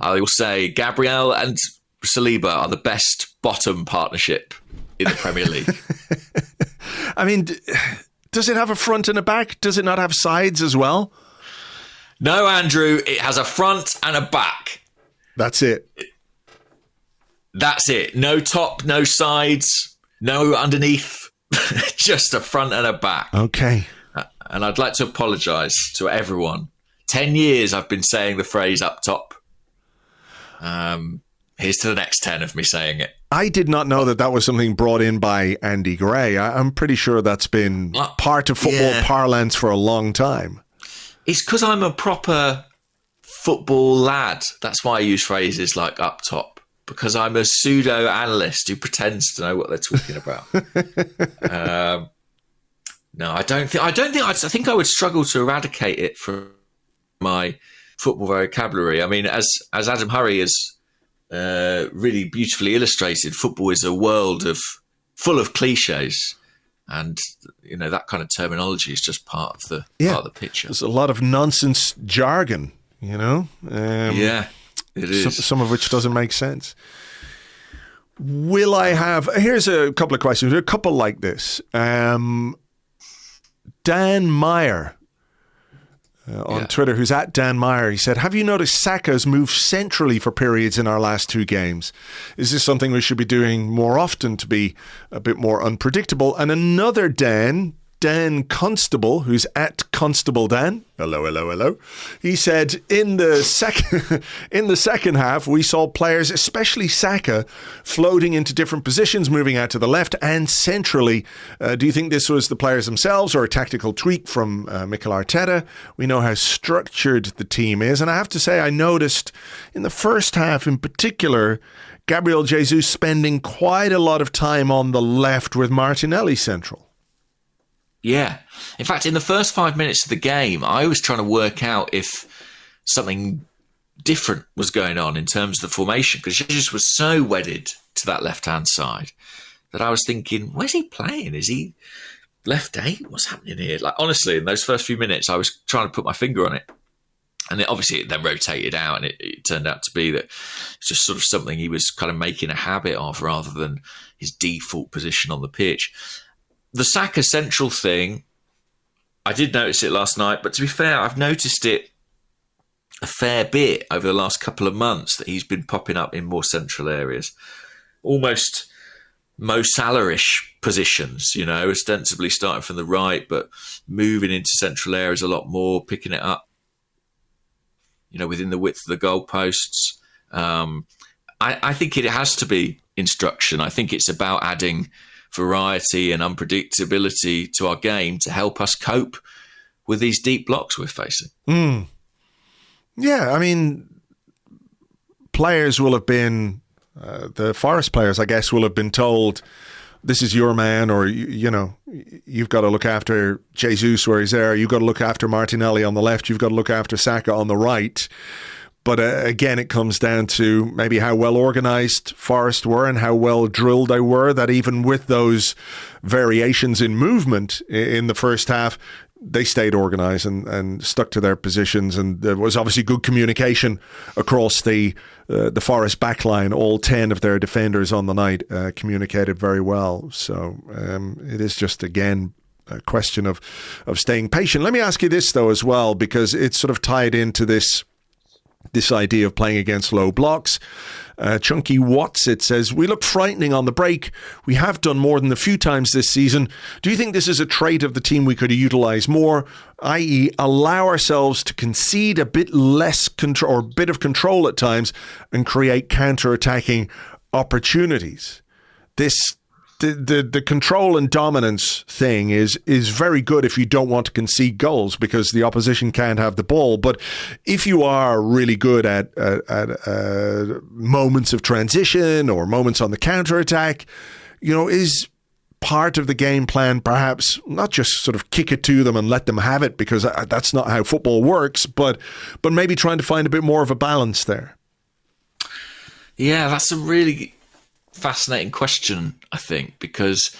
I will say Gabriel, and Saliba are the best bottom partnership in the Premier League. I mean, does it have a front and a back? Does it not have sides as well? No, Andrew, it has a front and a back. That's it. That's it. No top, no sides, no underneath. Just a front and a back. Okay. And I'd like to apologise to everyone. 10 years I've been saying the phrase up top. Here's to the next 10 of me saying it. I did not know that was something brought in by Andy Gray. I'm pretty sure that's been part of football parlance for a long time. It's because I'm a proper football lad. That's why I use phrases like up top, because I'm a pseudo analyst who pretends to know what they're talking about. No, I think I would struggle to eradicate it from my football vocabulary. I mean, as Adam Hurrey has really beautifully illustrated, football is a world full of cliches. And, that kind of terminology is just part of the picture. There's a lot of nonsense jargon, yeah, it is. Some of which doesn't make sense. Here's a couple of questions. A couple like this. Dan Meyer on Twitter, who's at Dan Meyer, he said, have you noticed Saka's moved centrally for periods in our last two games? Is this something we should be doing more often to be a bit more unpredictable? And another Dan Constable, who's at Constable Dan, hello. He said, in the second half, we saw players, especially Saka, floating into different positions, moving out to the left and centrally. Do you think this was the players themselves or a tactical tweak from Mikel Arteta? We know how structured the team is. And I have to say, I noticed in the first half in particular, Gabriel Jesus spending quite a lot of time on the left with Martinelli central. Yeah. In fact, in the first 5 minutes of the game, I was trying to work out if something different was going on in terms of the formation, because Jesus was so wedded to that left-hand side that I was thinking, where's he playing? Is he left 8? What's happening here? Like, honestly, in those first few minutes, I was trying to put my finger on it. And it then rotated out, and it turned out to be that it's just sort of something he was kind of making a habit of rather than his default position on the pitch. The Saka central thing, I did notice it last night, but to be fair, I've noticed it a fair bit over the last couple of months that he's been popping up in more central areas. Almost Mo Salah-ish positions, ostensibly starting from the right, but moving into central areas a lot more, picking it up, within the width of the goalposts. I think it has to be instruction. I think it's about adding variety and unpredictability to our game to help us cope with these deep blocks we're facing. Yeah, I mean, players will have been, the Forest players, I guess, will have been told, this is your man, or, you've got to look after Jesus where he's there, you've got to look after Martinelli on the left, you've got to look after Saka on the right. But again, it comes down to maybe how well organised Forest were and how well drilled they were, that even with those variations in movement in the first half, they stayed organised and stuck to their positions. And there was obviously good communication across the Forest backline. All 10 of their defenders on the night communicated very well. So it is just, again, a question of staying patient. Let me ask you this, though, as well, because it's sort of tied into this idea of playing against low blocks. Chunky Watts, it says, we look frightening on the break. We have done more than a few times this season. Do you think this is a trait of the team we could utilise more, i.e. allow ourselves to concede a bit less control or a bit of control at times and create counter-attacking opportunities? The control and dominance thing is very good if you don't want to concede goals because the opposition can't have the ball. But if you are really good at moments of transition or moments on the counter-attack, is part of the game plan perhaps not just sort of kick it to them and let them have it, because that's not how football works, but maybe trying to find a bit more of a balance there? Yeah, that's a really fascinating question, I think, because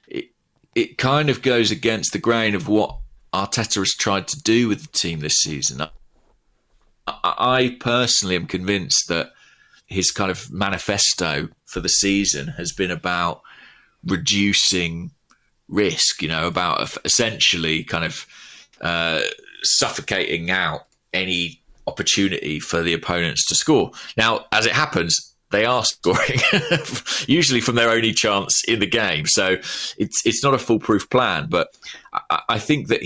it kind of goes against the grain of what Arteta has tried to do with the team this season. I personally am convinced that his kind of manifesto for the season has been about reducing risk, about essentially kind of suffocating out any opportunity for the opponents to score. Now, as it happens, they are scoring, usually from their only chance in the game. So it's not a foolproof plan, but I think that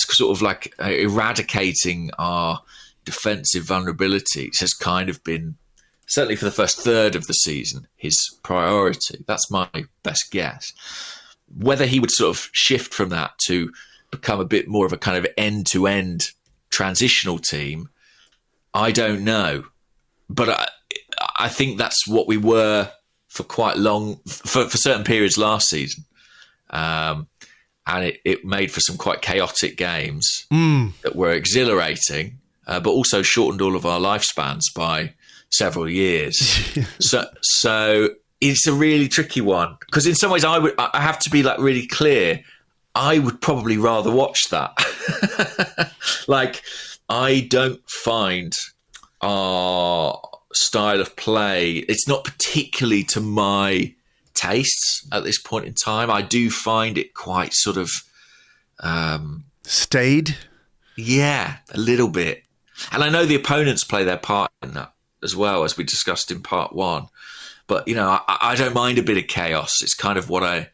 sort of like eradicating our defensive vulnerabilities has kind of been, certainly for the first third of the season, his priority. That's my best guess. Whether he would sort of shift from that to become a bit more of a kind of end-to-end transitional team, I don't know. But I think that's what we were for quite long, for certain periods last season. And it made for some quite chaotic games that were exhilarating, but also shortened all of our lifespans by several years. So it's a really tricky one, because in some ways I have to be like really clear. I would probably rather watch that. Like, I don't find our style of play, it's not particularly to my tastes at this point in time. I do find it quite sort of staid. Yeah, a little bit. And I know the opponents play their part in that as well, as we discussed in part one. But, I don't mind a bit of chaos. It's kind of what I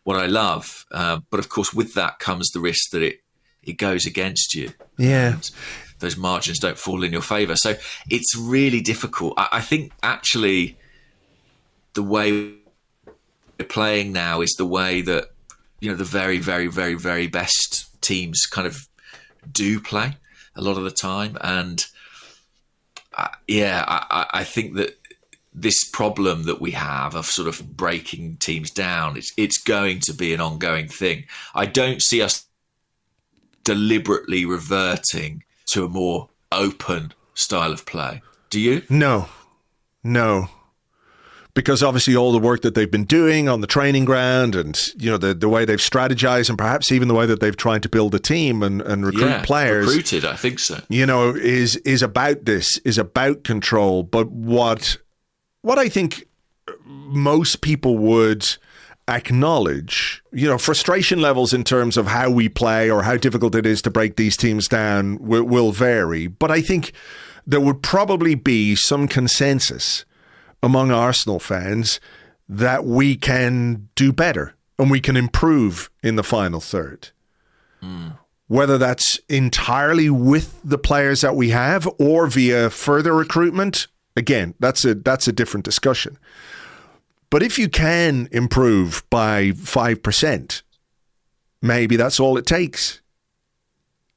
love. But of course, with that comes the risk that it goes against you. Yeah. And those margins don't fall in your favour. So it's really difficult. I think actually the way we're playing now is the way that, the very, very, very, very best teams kind of do play a lot of the time. And I think that this problem that we have of sort of breaking teams down, it's going to be an ongoing thing. I don't see us deliberately reverting to a more open style of play. Do you? No. Because obviously all the work that they've been doing on the training ground and, the way they've strategized and perhaps even the way that they've tried to build a team and recruit players. Recruited, I think so. Is about this, is about control. But what I think most people would acknowledge, frustration levels in terms of how we play or how difficult it is to break these teams down will vary. But I think there would probably be some consensus among Arsenal fans that we can do better and we can improve in the final third. Whether that's entirely with the players that we have or via further recruitment, again, that's a different discussion. But if you can improve by 5%, maybe that's all it takes.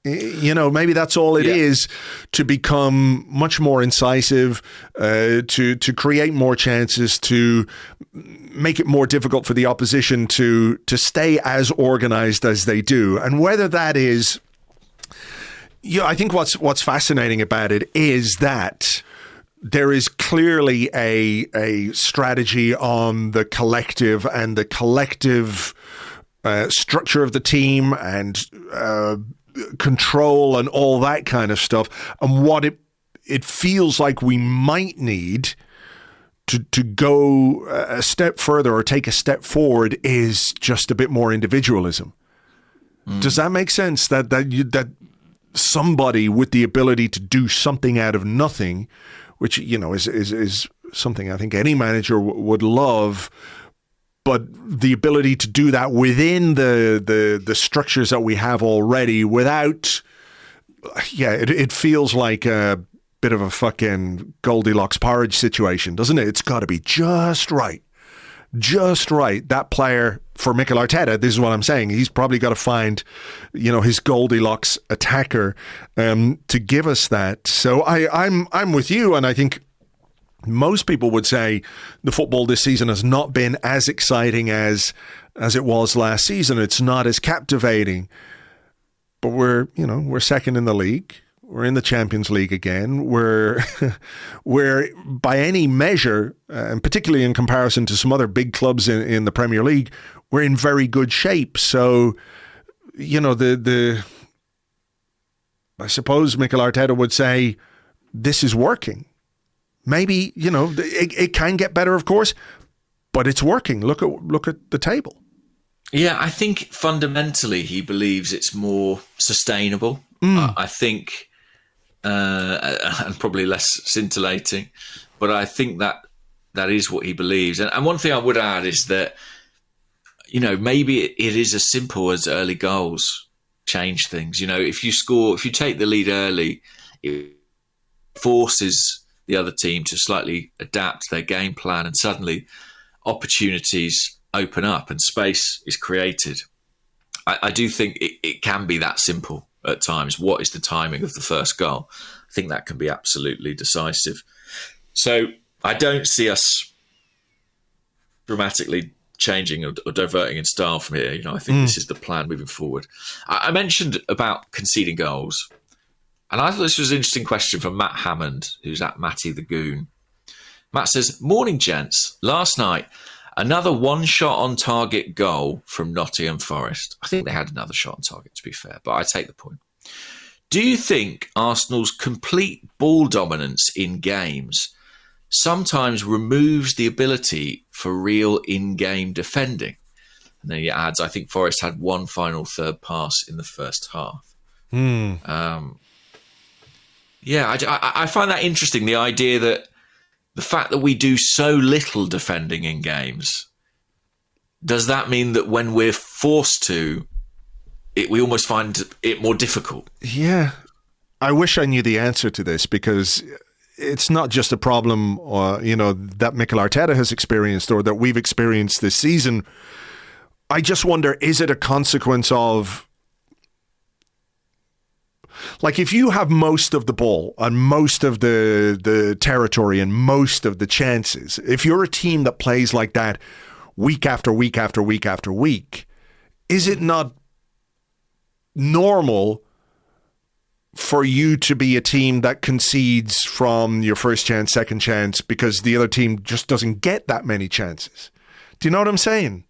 Maybe that's all it is to become much more incisive, to create more chances, to make it more difficult for the opposition to stay as organized as they do. And whether that is, I think what's fascinating about it is that there is clearly a strategy on the collective and the collective structure of the team and control and all that kind of stuff. And what it feels like we might need to go a step further or take a step forward is just a bit more individualism. Does that make sense? That somebody with the ability to do something out of nothing, which, is something I think any manager would love, but the ability to do that within the structures that we have already without, it feels like a bit of a fucking Goldilocks porridge situation, doesn't it? It's got to be just right. Just right. That player, for Mikel Arteta, this is what I'm saying, he's probably got to find, his Goldilocks attacker to give us that. So I'm with you, and I think most people would say the football this season has not been as exciting as it was last season. It's not as captivating, but we're second in the league. We're in the Champions League again. We're by any measure, and particularly in comparison to some other big clubs in the Premier League, we're in very good shape. So, I suppose Mikel Arteta would say this is working. Maybe, it can get better, of course, but it's working. Look at the table. Yeah, I think fundamentally he believes it's more sustainable. I think, and probably less scintillating, but I think that is what he believes. And one thing I would add is that, maybe it is as simple as early goals change things. If you take the lead early, it forces the other team to slightly adapt their game plan, and suddenly opportunities open up and space is created. I do think it can be that simple at times. What is the timing of the first goal? I think that can be absolutely decisive. So I don't see us dramatically changing or diverting in style from here. I think this is the plan moving forward. I mentioned about conceding goals, and I thought this was an interesting question from Matt Hammond, who's at Matty the Goon. Matt says, "Morning, gents. Last night, another one-shot on target goal from Nottingham Forest." I think they had another shot on target, to be fair, but I take the point. "Do you think Arsenal's complete ball dominance in games sometimes removes the ability for real in-game defending?" And then he adds, "I think Forest had one final third pass in the first half." I find that interesting, the idea that the fact that we do so little defending in games, does that mean that when we're forced to, we almost find it more difficult? Yeah. I wish I knew the answer to this, because it's not just a problem, that Mikel Arteta has experienced or that we've experienced this season. I just wonder, is it a consequence of, like, if you have most of the ball and most of the territory and most of the chances, if you're a team that plays like that week after week after week after week, is it not normal for you to be a team that concedes from your first chance, second chance, because the other team just doesn't get that many chances? Do you know what I'm saying?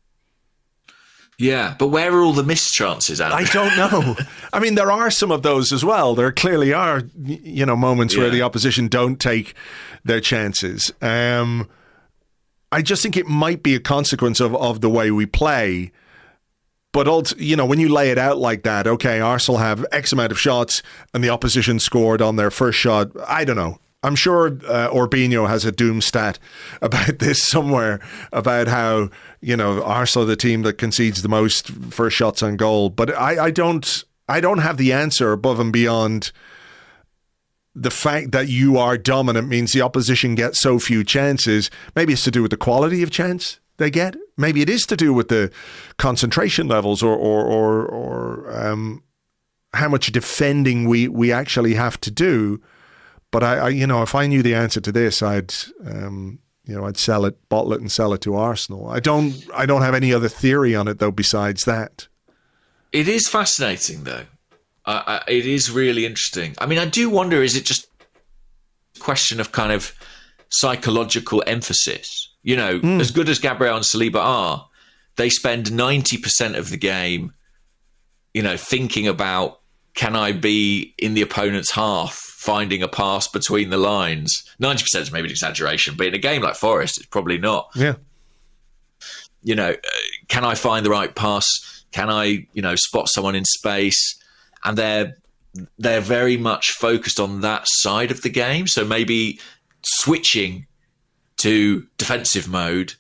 Yeah, but where are all the missed chances, Andrew? I don't know. I mean, there are some of those as well. There clearly are, moments where the opposition don't take their chances. I just think it might be a consequence of the way we play. But also, when you lay it out like that, okay, Arsenal have X amount of shots and the opposition scored on their first shot. I don't know. I'm sure Orbinho has a doom stat about this somewhere, about how, Arsenal are the team that concedes the most first shots on goal. But I don't have the answer above and beyond the fact that you are dominant means the opposition gets so few chances. Maybe it's to do with the quality of chance they get. Maybe it is to do with the concentration levels or how much defending we actually have to do. But I if I knew the answer to this, I'd sell it, bottle it, and sell it to Arsenal. I don't have any other theory on it though. Besides that, it is fascinating though. It is really interesting. I mean, I do wonder: is it just a question of kind of psychological emphasis? As good as Gabriel and Saliba are, they spend 90% of the game, thinking about, can I be in the opponent's half, finding a pass between the lines? 90% is maybe an exaggeration, but in a game like Forest, it's probably not. Yeah. Can I find the right pass? Can I, spot someone in space? And they're very much focused on that side of the game. So maybe switching to defensive mode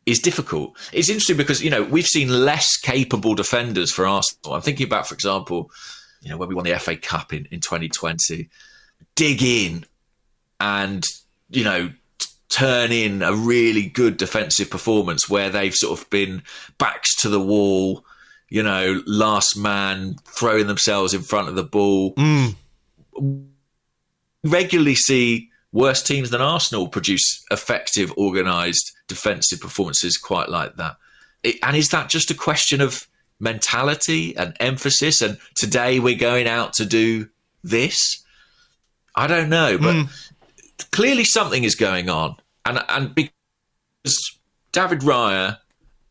is difficult. It's interesting because, we've seen less capable defenders for Arsenal. I'm thinking about, for example, when we won the FA Cup in 2020, dig in and, turn in a really good defensive performance where they've sort of been backs to the wall, last man, throwing themselves in front of the ball. Regularly see worse teams than Arsenal produce effective, organised defensive performances quite like that. And is that just a question of mentality and emphasis? And today we're going out to do this? I don't know, but clearly something is going on. And because David Raya,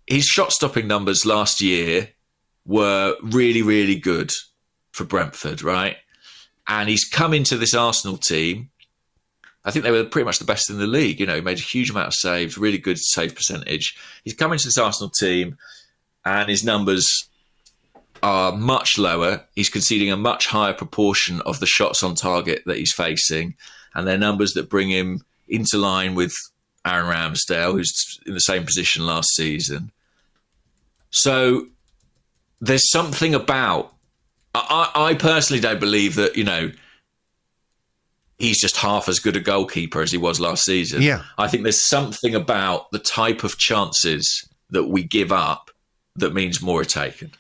his shot-stopping numbers last year were really, really good for Brentford, right? And he's come into this Arsenal team I think they were pretty much the best in the league. You know, he made a huge amount of saves, really good save percentage. He's come into this Arsenal team and his numbers are much lower. He's conceding a much higher proportion of the shots on target that he's facing, and they're numbers that bring him into line with Aaron Ramsdale, who's in the same position last season. So there's something about... I personally don't believe that, you know, he's just half as good a goalkeeper as he was last season. Yeah. I think there's something about the type of chances that we give up that means more are taken.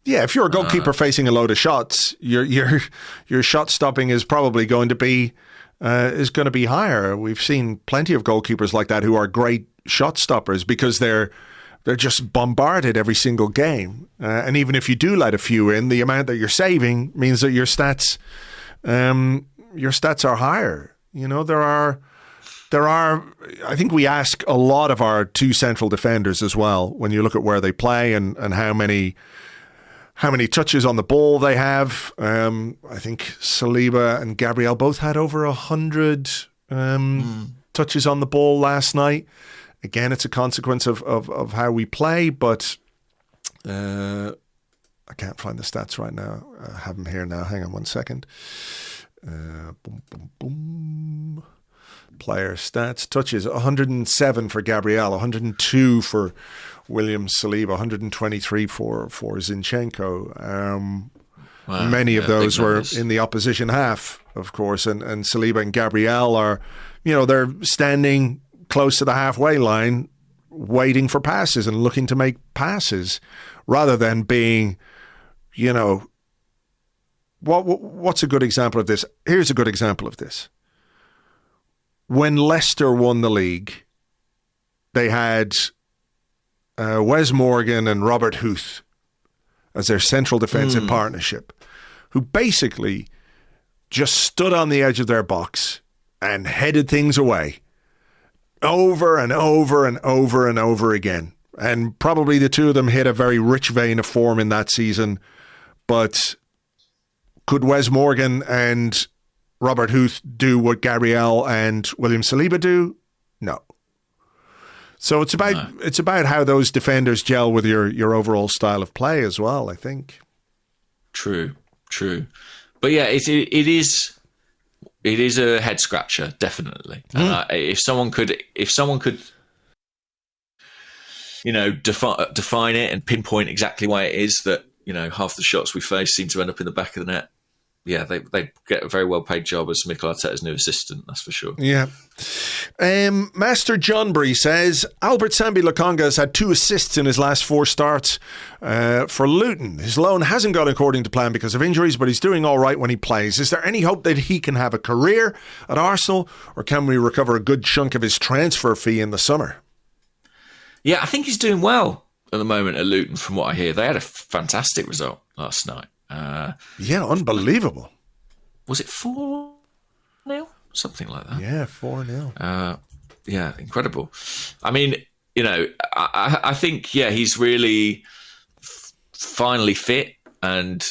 Yeah, if you're a goalkeeper facing a load of shots, your shot stopping is probably going to be higher. We've seen plenty of goalkeepers like that who are great shot stoppers because they're just bombarded every single game. And even if you do let a few in, the amount that you're saving means that your stats are higher. You know, there are. I think we ask a lot of our two central defenders as well when you look at where they play and how many touches on the ball they have. I think Saliba and Gabriel both had over 100 touches on the ball last night. Again, it's a consequence of how we play, but I can't find the stats right now. I have them here now. Hang on one second. Player stats. Touches, 107 for Gabriel, 102 for William Saliba, 123 for Zinchenko. Many of those were in the opposition half, of course, and Saliba and Gabriel are, you know, they're standing close to the halfway line waiting for passes and looking to make passes rather than being, you know, what's a good example of this? Here's a good example of this. When Leicester won the league, they had Wes Morgan and Robert Huth as their central defensive partnership, who basically just stood on the edge of their box and headed things away over and over and over and over again. And probably the two of them hit a very rich vein of form in that season. But could Wes Morgan and Robert Huth do what Gabriel and William Saliba do? No. So it's about how those defenders gel with your overall style of play as well, I think. True. But yeah, it is a head scratcher, definitely. If someone could, you know, define it and pinpoint exactly why it is that, you know, half the shots we face seem to end up in the back of the net. Yeah, they get a very well-paid job as Mikel Arteta's new assistant, that's for sure. Yeah. Master Johnbury says, Albert Sambi Lokonga has had 2 assists in his last 4 starts for Luton. His loan hasn't gone according to plan because of injuries, but he's doing all right when he plays. Is there any hope that he can have a career at Arsenal, or can we recover a good chunk of his transfer fee in the summer? Yeah, I think he's doing well at the moment at Luton, from what I hear. They had a fantastic result last night. Yeah, unbelievable. Was it 4-0? Something like that. Yeah, 4-0. Yeah, incredible. I mean, you know, I think, yeah, he's really finally fit and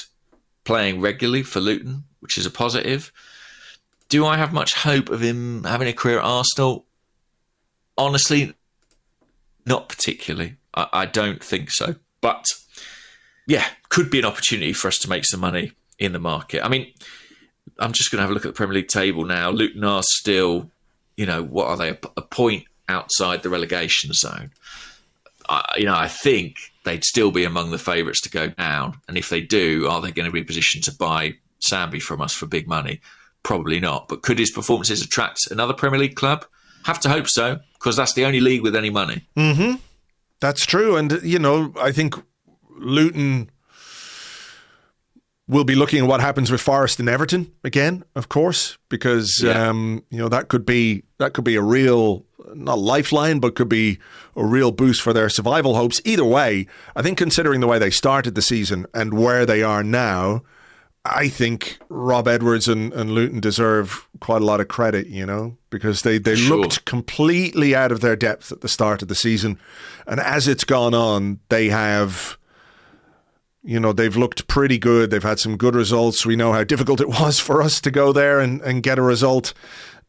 playing regularly for Luton, which is a positive. Do I have much hope of him having a career at Arsenal? Honestly, not particularly. I don't think so. But yeah, could be an opportunity for us to make some money in the market. I mean, I'm just going to have a look at the Premier League table now. Luton are still, you know, what are they? A point outside the relegation zone. I think they'd still be among the favourites to go down. And if they do, are they going to be in a position to buy Sambi from us for big money? Probably not. But could his performances attract another Premier League club? Have to hope so, because that's the only league with any money. Mm-hmm. That's true. And, you know, I think Luton will be looking at what happens with Forest and Everton again, of course, because you know, that could be a real, not lifeline, but could be a real boost for their survival hopes. Either way, I think considering the way they started the season and where they are now, I think Rob Edwards and Luton deserve quite a lot of credit, you know, because they looked completely out of their depth at the start of the season. And as it's gone on, they have, you know, they've looked pretty good. They've had some good results. We know how difficult it was for us to go there and get a result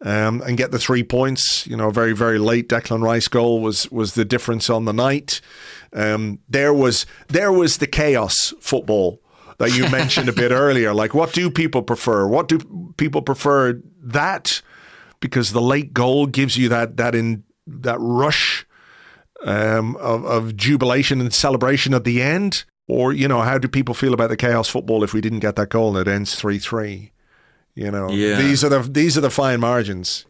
and get the 3 points. Very, very late Declan Rice goal was the difference on the night. There was the chaos football that you mentioned a bit earlier. Like, what do people prefer? What do people prefer? That because the late goal gives you that rush of jubilation and celebration at the end? Or, how do people feel about the chaos football if we didn't get that goal and it ends 3-3? These are the fine margins,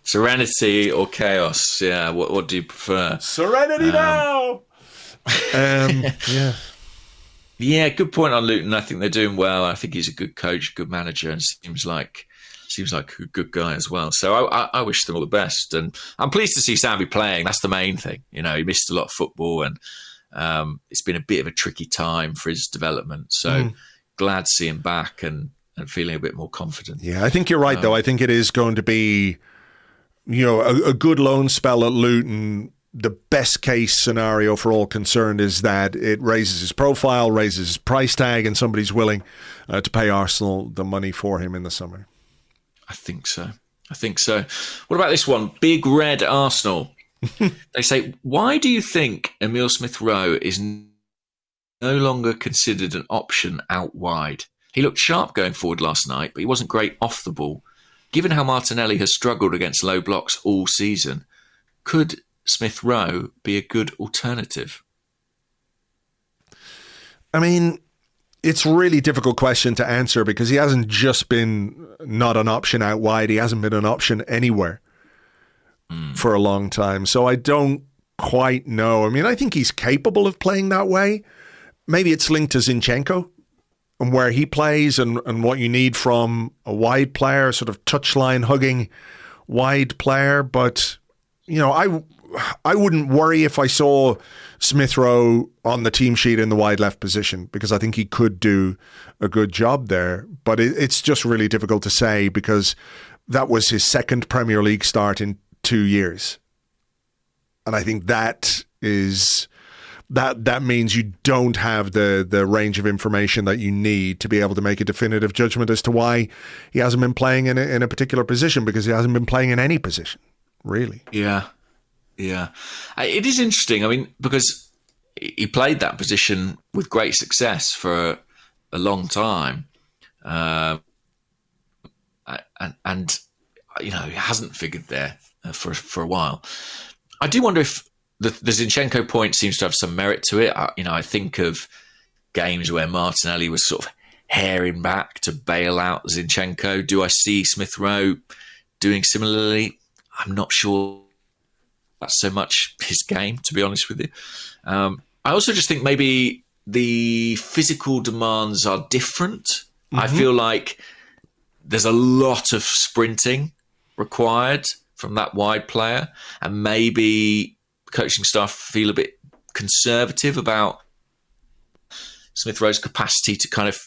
Serenity or chaos? Yeah, what do you prefer? Serenity now! Yeah. Yeah, good point on Luton. I think they're doing well. I think he's a good coach, good manager, and seems like a good guy as well. So I wish them all the best. And I'm pleased to see Sambi playing. That's the main thing. He missed a lot of football, and it's been a bit of a tricky time for his development. So glad to see him back and feeling a bit more confident. Yeah, I think you're right, though. I think it is going to be, a good loan spell at Luton. The best case scenario for all concerned is that it raises his profile, raises his price tag, and somebody's willing to pay Arsenal the money for him in the summer. I think so. What about this one? Big Red Arsenal. They say, why do you think Emile Smith Rowe is no longer considered an option out wide? He looked sharp going forward last night, but he wasn't great off the ball. Given how Martinelli has struggled against low blocks all season, could Smith Rowe be a good alternative? I mean, it's a really difficult question to answer because he hasn't just been not an option out wide. He hasn't been an option anywhere for a long time. So I don't quite know. I mean, I think he's capable of playing that way. Maybe it's linked to Zinchenko and where he plays and what you need from a wide player, sort of touchline hugging wide player. But, I wouldn't worry if I saw Smith Rowe on the team sheet in the wide left position because I think he could do a good job there. But it's just really difficult to say because that was his second Premier League start in 2 years. And I think that means you don't have the range of information that you need to be able to make a definitive judgment as to why he hasn't been playing in a particular position, because he hasn't been playing in any position, really. Yeah. It is interesting. I mean, because he played that position with great success for a long time. And he hasn't figured there for a while. I do wonder if the Zinchenko point seems to have some merit to it. I think of games where Martinelli was sort of herring back to bail out Zinchenko. Do I see Smith Rowe doing similarly? I'm not sure that's so much his game, to be honest with you. I also just think maybe the physical demands are different. Mm-hmm. I feel like there's a lot of sprinting required from that wide player, and maybe coaching staff feel a bit conservative about Smith Rowe's capacity to kind of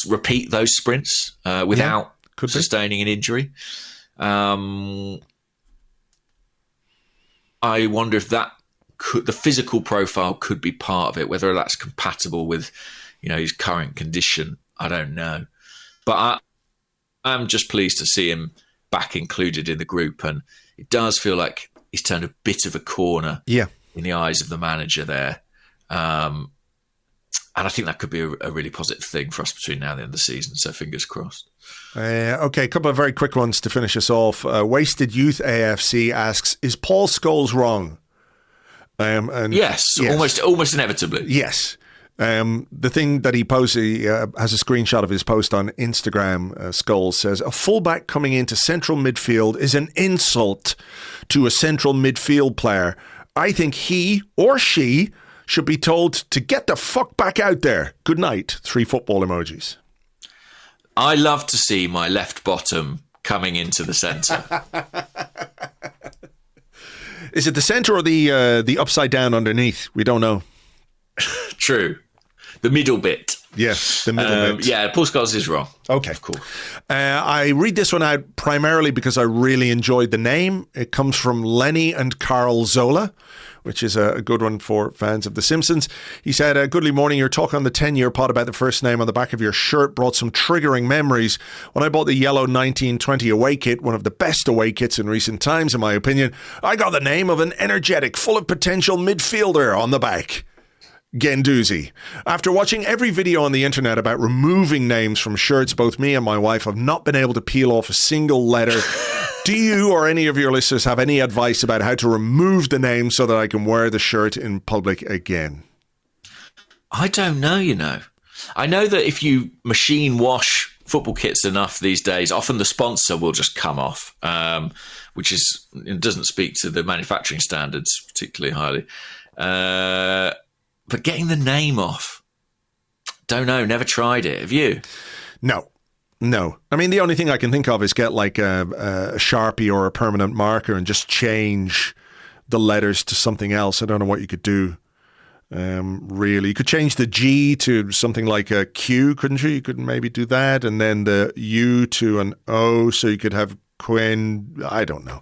repeat those sprints without sustaining an injury. I wonder if the physical profile could be part of it, whether that's compatible with, his current condition. I don't know. But I'm just pleased to see him back included in the group. And it does feel like he's turned a bit of a corner in the eyes of the manager there. And I think that could be a really positive thing for us between now and the end of the season. So fingers crossed. Okay, a couple of very quick ones to finish us off. Wasted Youth AFC asks, is Paul Scholes wrong? Yes, almost inevitably. Yes. The thing that he posted, he has a screenshot of his post on Instagram. Scholes says, a fullback coming into central midfield is an insult to a central midfield player. I think he or she should be told to get the fuck back out there. Good night. 3 football emojis. I love to see my left bottom coming into the centre. Is it the centre or the upside down underneath? We don't know. True. The middle bit. Yeah, the middle bit. Yeah, Paul Scholes is wrong. Okay, cool. I read this one out primarily because I really enjoyed the name. It comes from Lenny and Carl Zola, which is a good one for fans of The Simpsons. He said, "Goodly morning, your talk on the 10-year pod about the first name on the back of your shirt brought some triggering memories. When I bought the yellow 1920 away kit, one of the best away kits in recent times, in my opinion, I got the name of an energetic, full of potential midfielder on the back. Gendouzi. After watching every video on the internet about removing names from shirts, both me and my wife have not been able to peel off a single letter. Do you or any of your listeners have any advice about how to remove the name so that I can wear the shirt in public again?" I don't know, you know. I know that if you machine wash football kits enough these days, often the sponsor will just come off, which it doesn't speak to the manufacturing standards particularly highly. But getting the name off, don't know, never tried it. Have you? No. I mean, the only thing I can think of is get like a Sharpie or a permanent marker and just change the letters to something else. I don't know what you could do, really. You could change the G to something like a Q, couldn't you? You could maybe do that. And then the U to an O, so you could have Quinn. I don't know.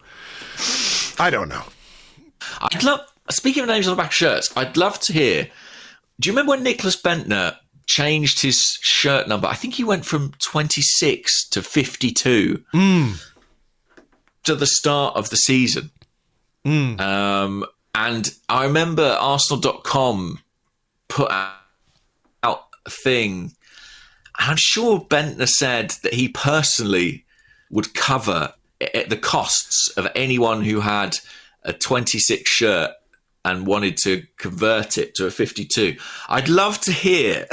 I'd love, speaking of names on the back of shirts, I'd love to hear, do you remember when Nicholas Bentner changed his shirt number? I think he went from 26 to 52 to the start of the season. And I remember Arsenal.com put out a thing. I'm sure Bentner said that he personally would cover the costs of anyone who had a 26 shirt and wanted to convert it to a 52. I'd love to hear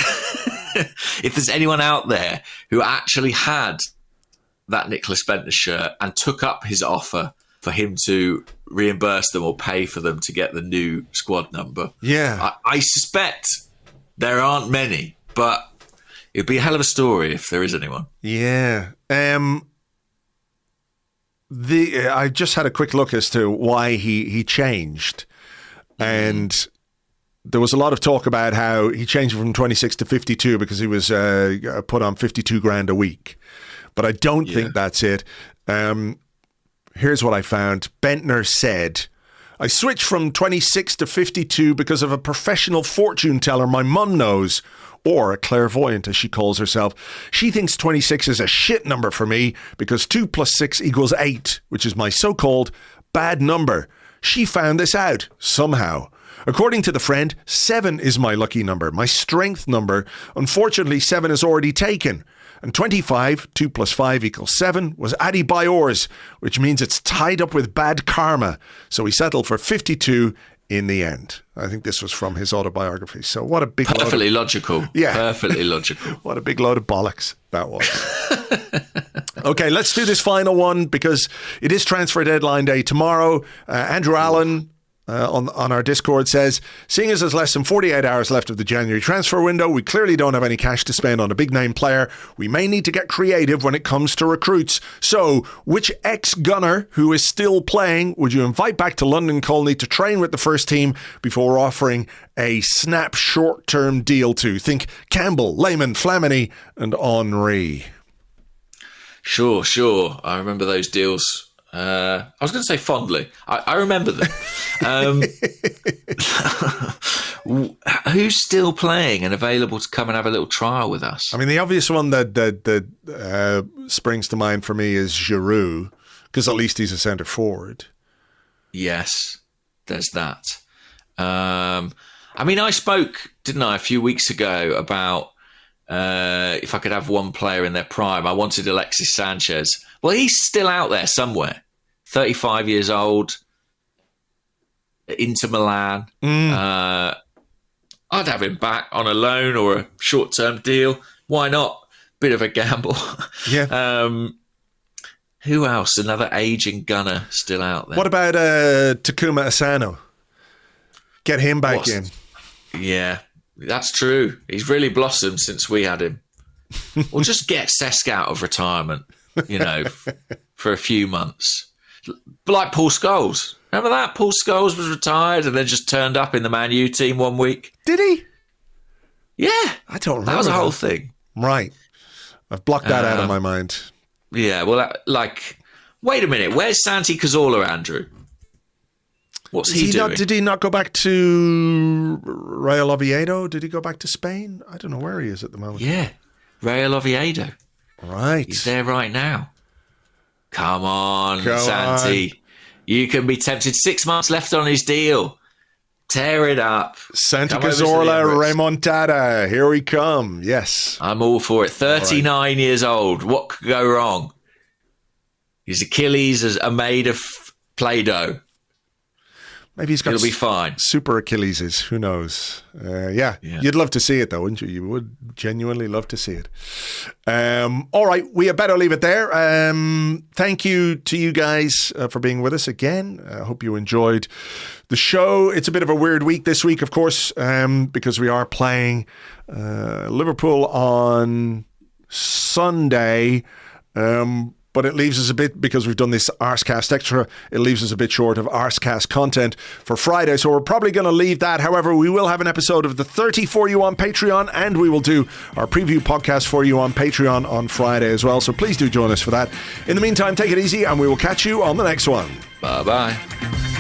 if there's anyone out there who actually had that Nicholas Bentner shirt and took up his offer for him to reimburse them or pay for them to get the new squad number. Yeah. I suspect there aren't many, but it'd be a hell of a story if there is anyone. Yeah. I just had a quick look as to why he changed. And there was a lot of talk about how he changed from 26 to 52 because he was put on 52 grand a week. But I don't think that's it. Here's what I found. Bentner said, "I switched from 26 to 52 because of a professional fortune teller my mum knows, or a clairvoyant as she calls herself. She thinks 26 is a shit number for me because 2 plus 6 equals 8, which is my so-called bad number. She found this out somehow. According to the friend, 7 is my lucky number, my strength number. Unfortunately, 7 is already taken. And 25, 2 plus 5 equals 7, was Adi Bayor's, which means it's tied up with bad karma. So he settled for 52 in the end." I think this was from his autobiography. So what a big Perfectly logical. Yeah. Perfectly logical. What a big load of bollocks that was. Okay, let's do this final one because it is transfer deadline day tomorrow. Andrew Allen on our Discord says, "Seeing as there's less than 48 hours left of the January transfer window, we clearly don't have any cash to spend on a big name player. We may need to get creative when it comes to recruits. So, which ex-gunner who is still playing would you invite back to London Colney to train with the first team before offering a snap short-term deal to? Think Campbell, Lehmann, Flamini and Henry." Sure. I remember those deals. I was going to say fondly. I remember them. Who's still playing and available to come and have a little trial with us? I mean, the obvious one that springs to mind for me is Giroud, because at least he's a centre forward. Yes, there's that. I mean, I spoke, didn't I, a few weeks ago about if I could have one player in their prime. I wanted Alexis Sanchez. Well, he's still out there somewhere. 35 years old, Inter Milan. I'd have him back on a loan or a short-term deal. Why not? Bit of a gamble. Yeah. Who else? Another aging gunner still out there. What about Takuma Asano? Get him back in. Yeah, that's true. He's really blossomed since we had him. Or just get Cesc out of retirement, for a few months. But like Paul Scholes. Remember that? Paul Scholes was retired and then just turned up in the Man U team one week. Did he? Yeah. I don't remember. That was a whole thing. Right. I've blocked that out of my mind. Yeah, well, wait a minute. Where's Santi Cazorla, Andrew? What's he doing? Did he not go back to Real Oviedo? Did he go back to Spain? I don't know where he is at the moment. Yeah, Real Oviedo. Right. He's there right now. Come on, Santi. You can be tempted. 6 months left on his deal. Tear it up. Santi Cazorla remontada. Here we come. Yes. I'm all for it. 39 years old. What could go wrong? His Achilles are made of Play-Doh. Maybe he's got It'll be fine. Super Achilleses. Who knows? Yeah. You'd love to see it, though, wouldn't you? You would genuinely love to see it. All right. We had better leave it there. Thank you to you guys for being with us again. I hope you enjoyed the show. It's a bit of a weird week this week, of course, because we are playing Liverpool on Sunday. But it leaves us a bit, because we've done this Arsecast Extra, it leaves us a bit short of Arsecast content for Friday. So we're probably going to leave that. However, we will have an episode of the 30 for you on Patreon, and we will do our preview podcast for you on Patreon on Friday as well. So please do join us for that. In the meantime, take it easy, and we will catch you on the next one. Bye-bye.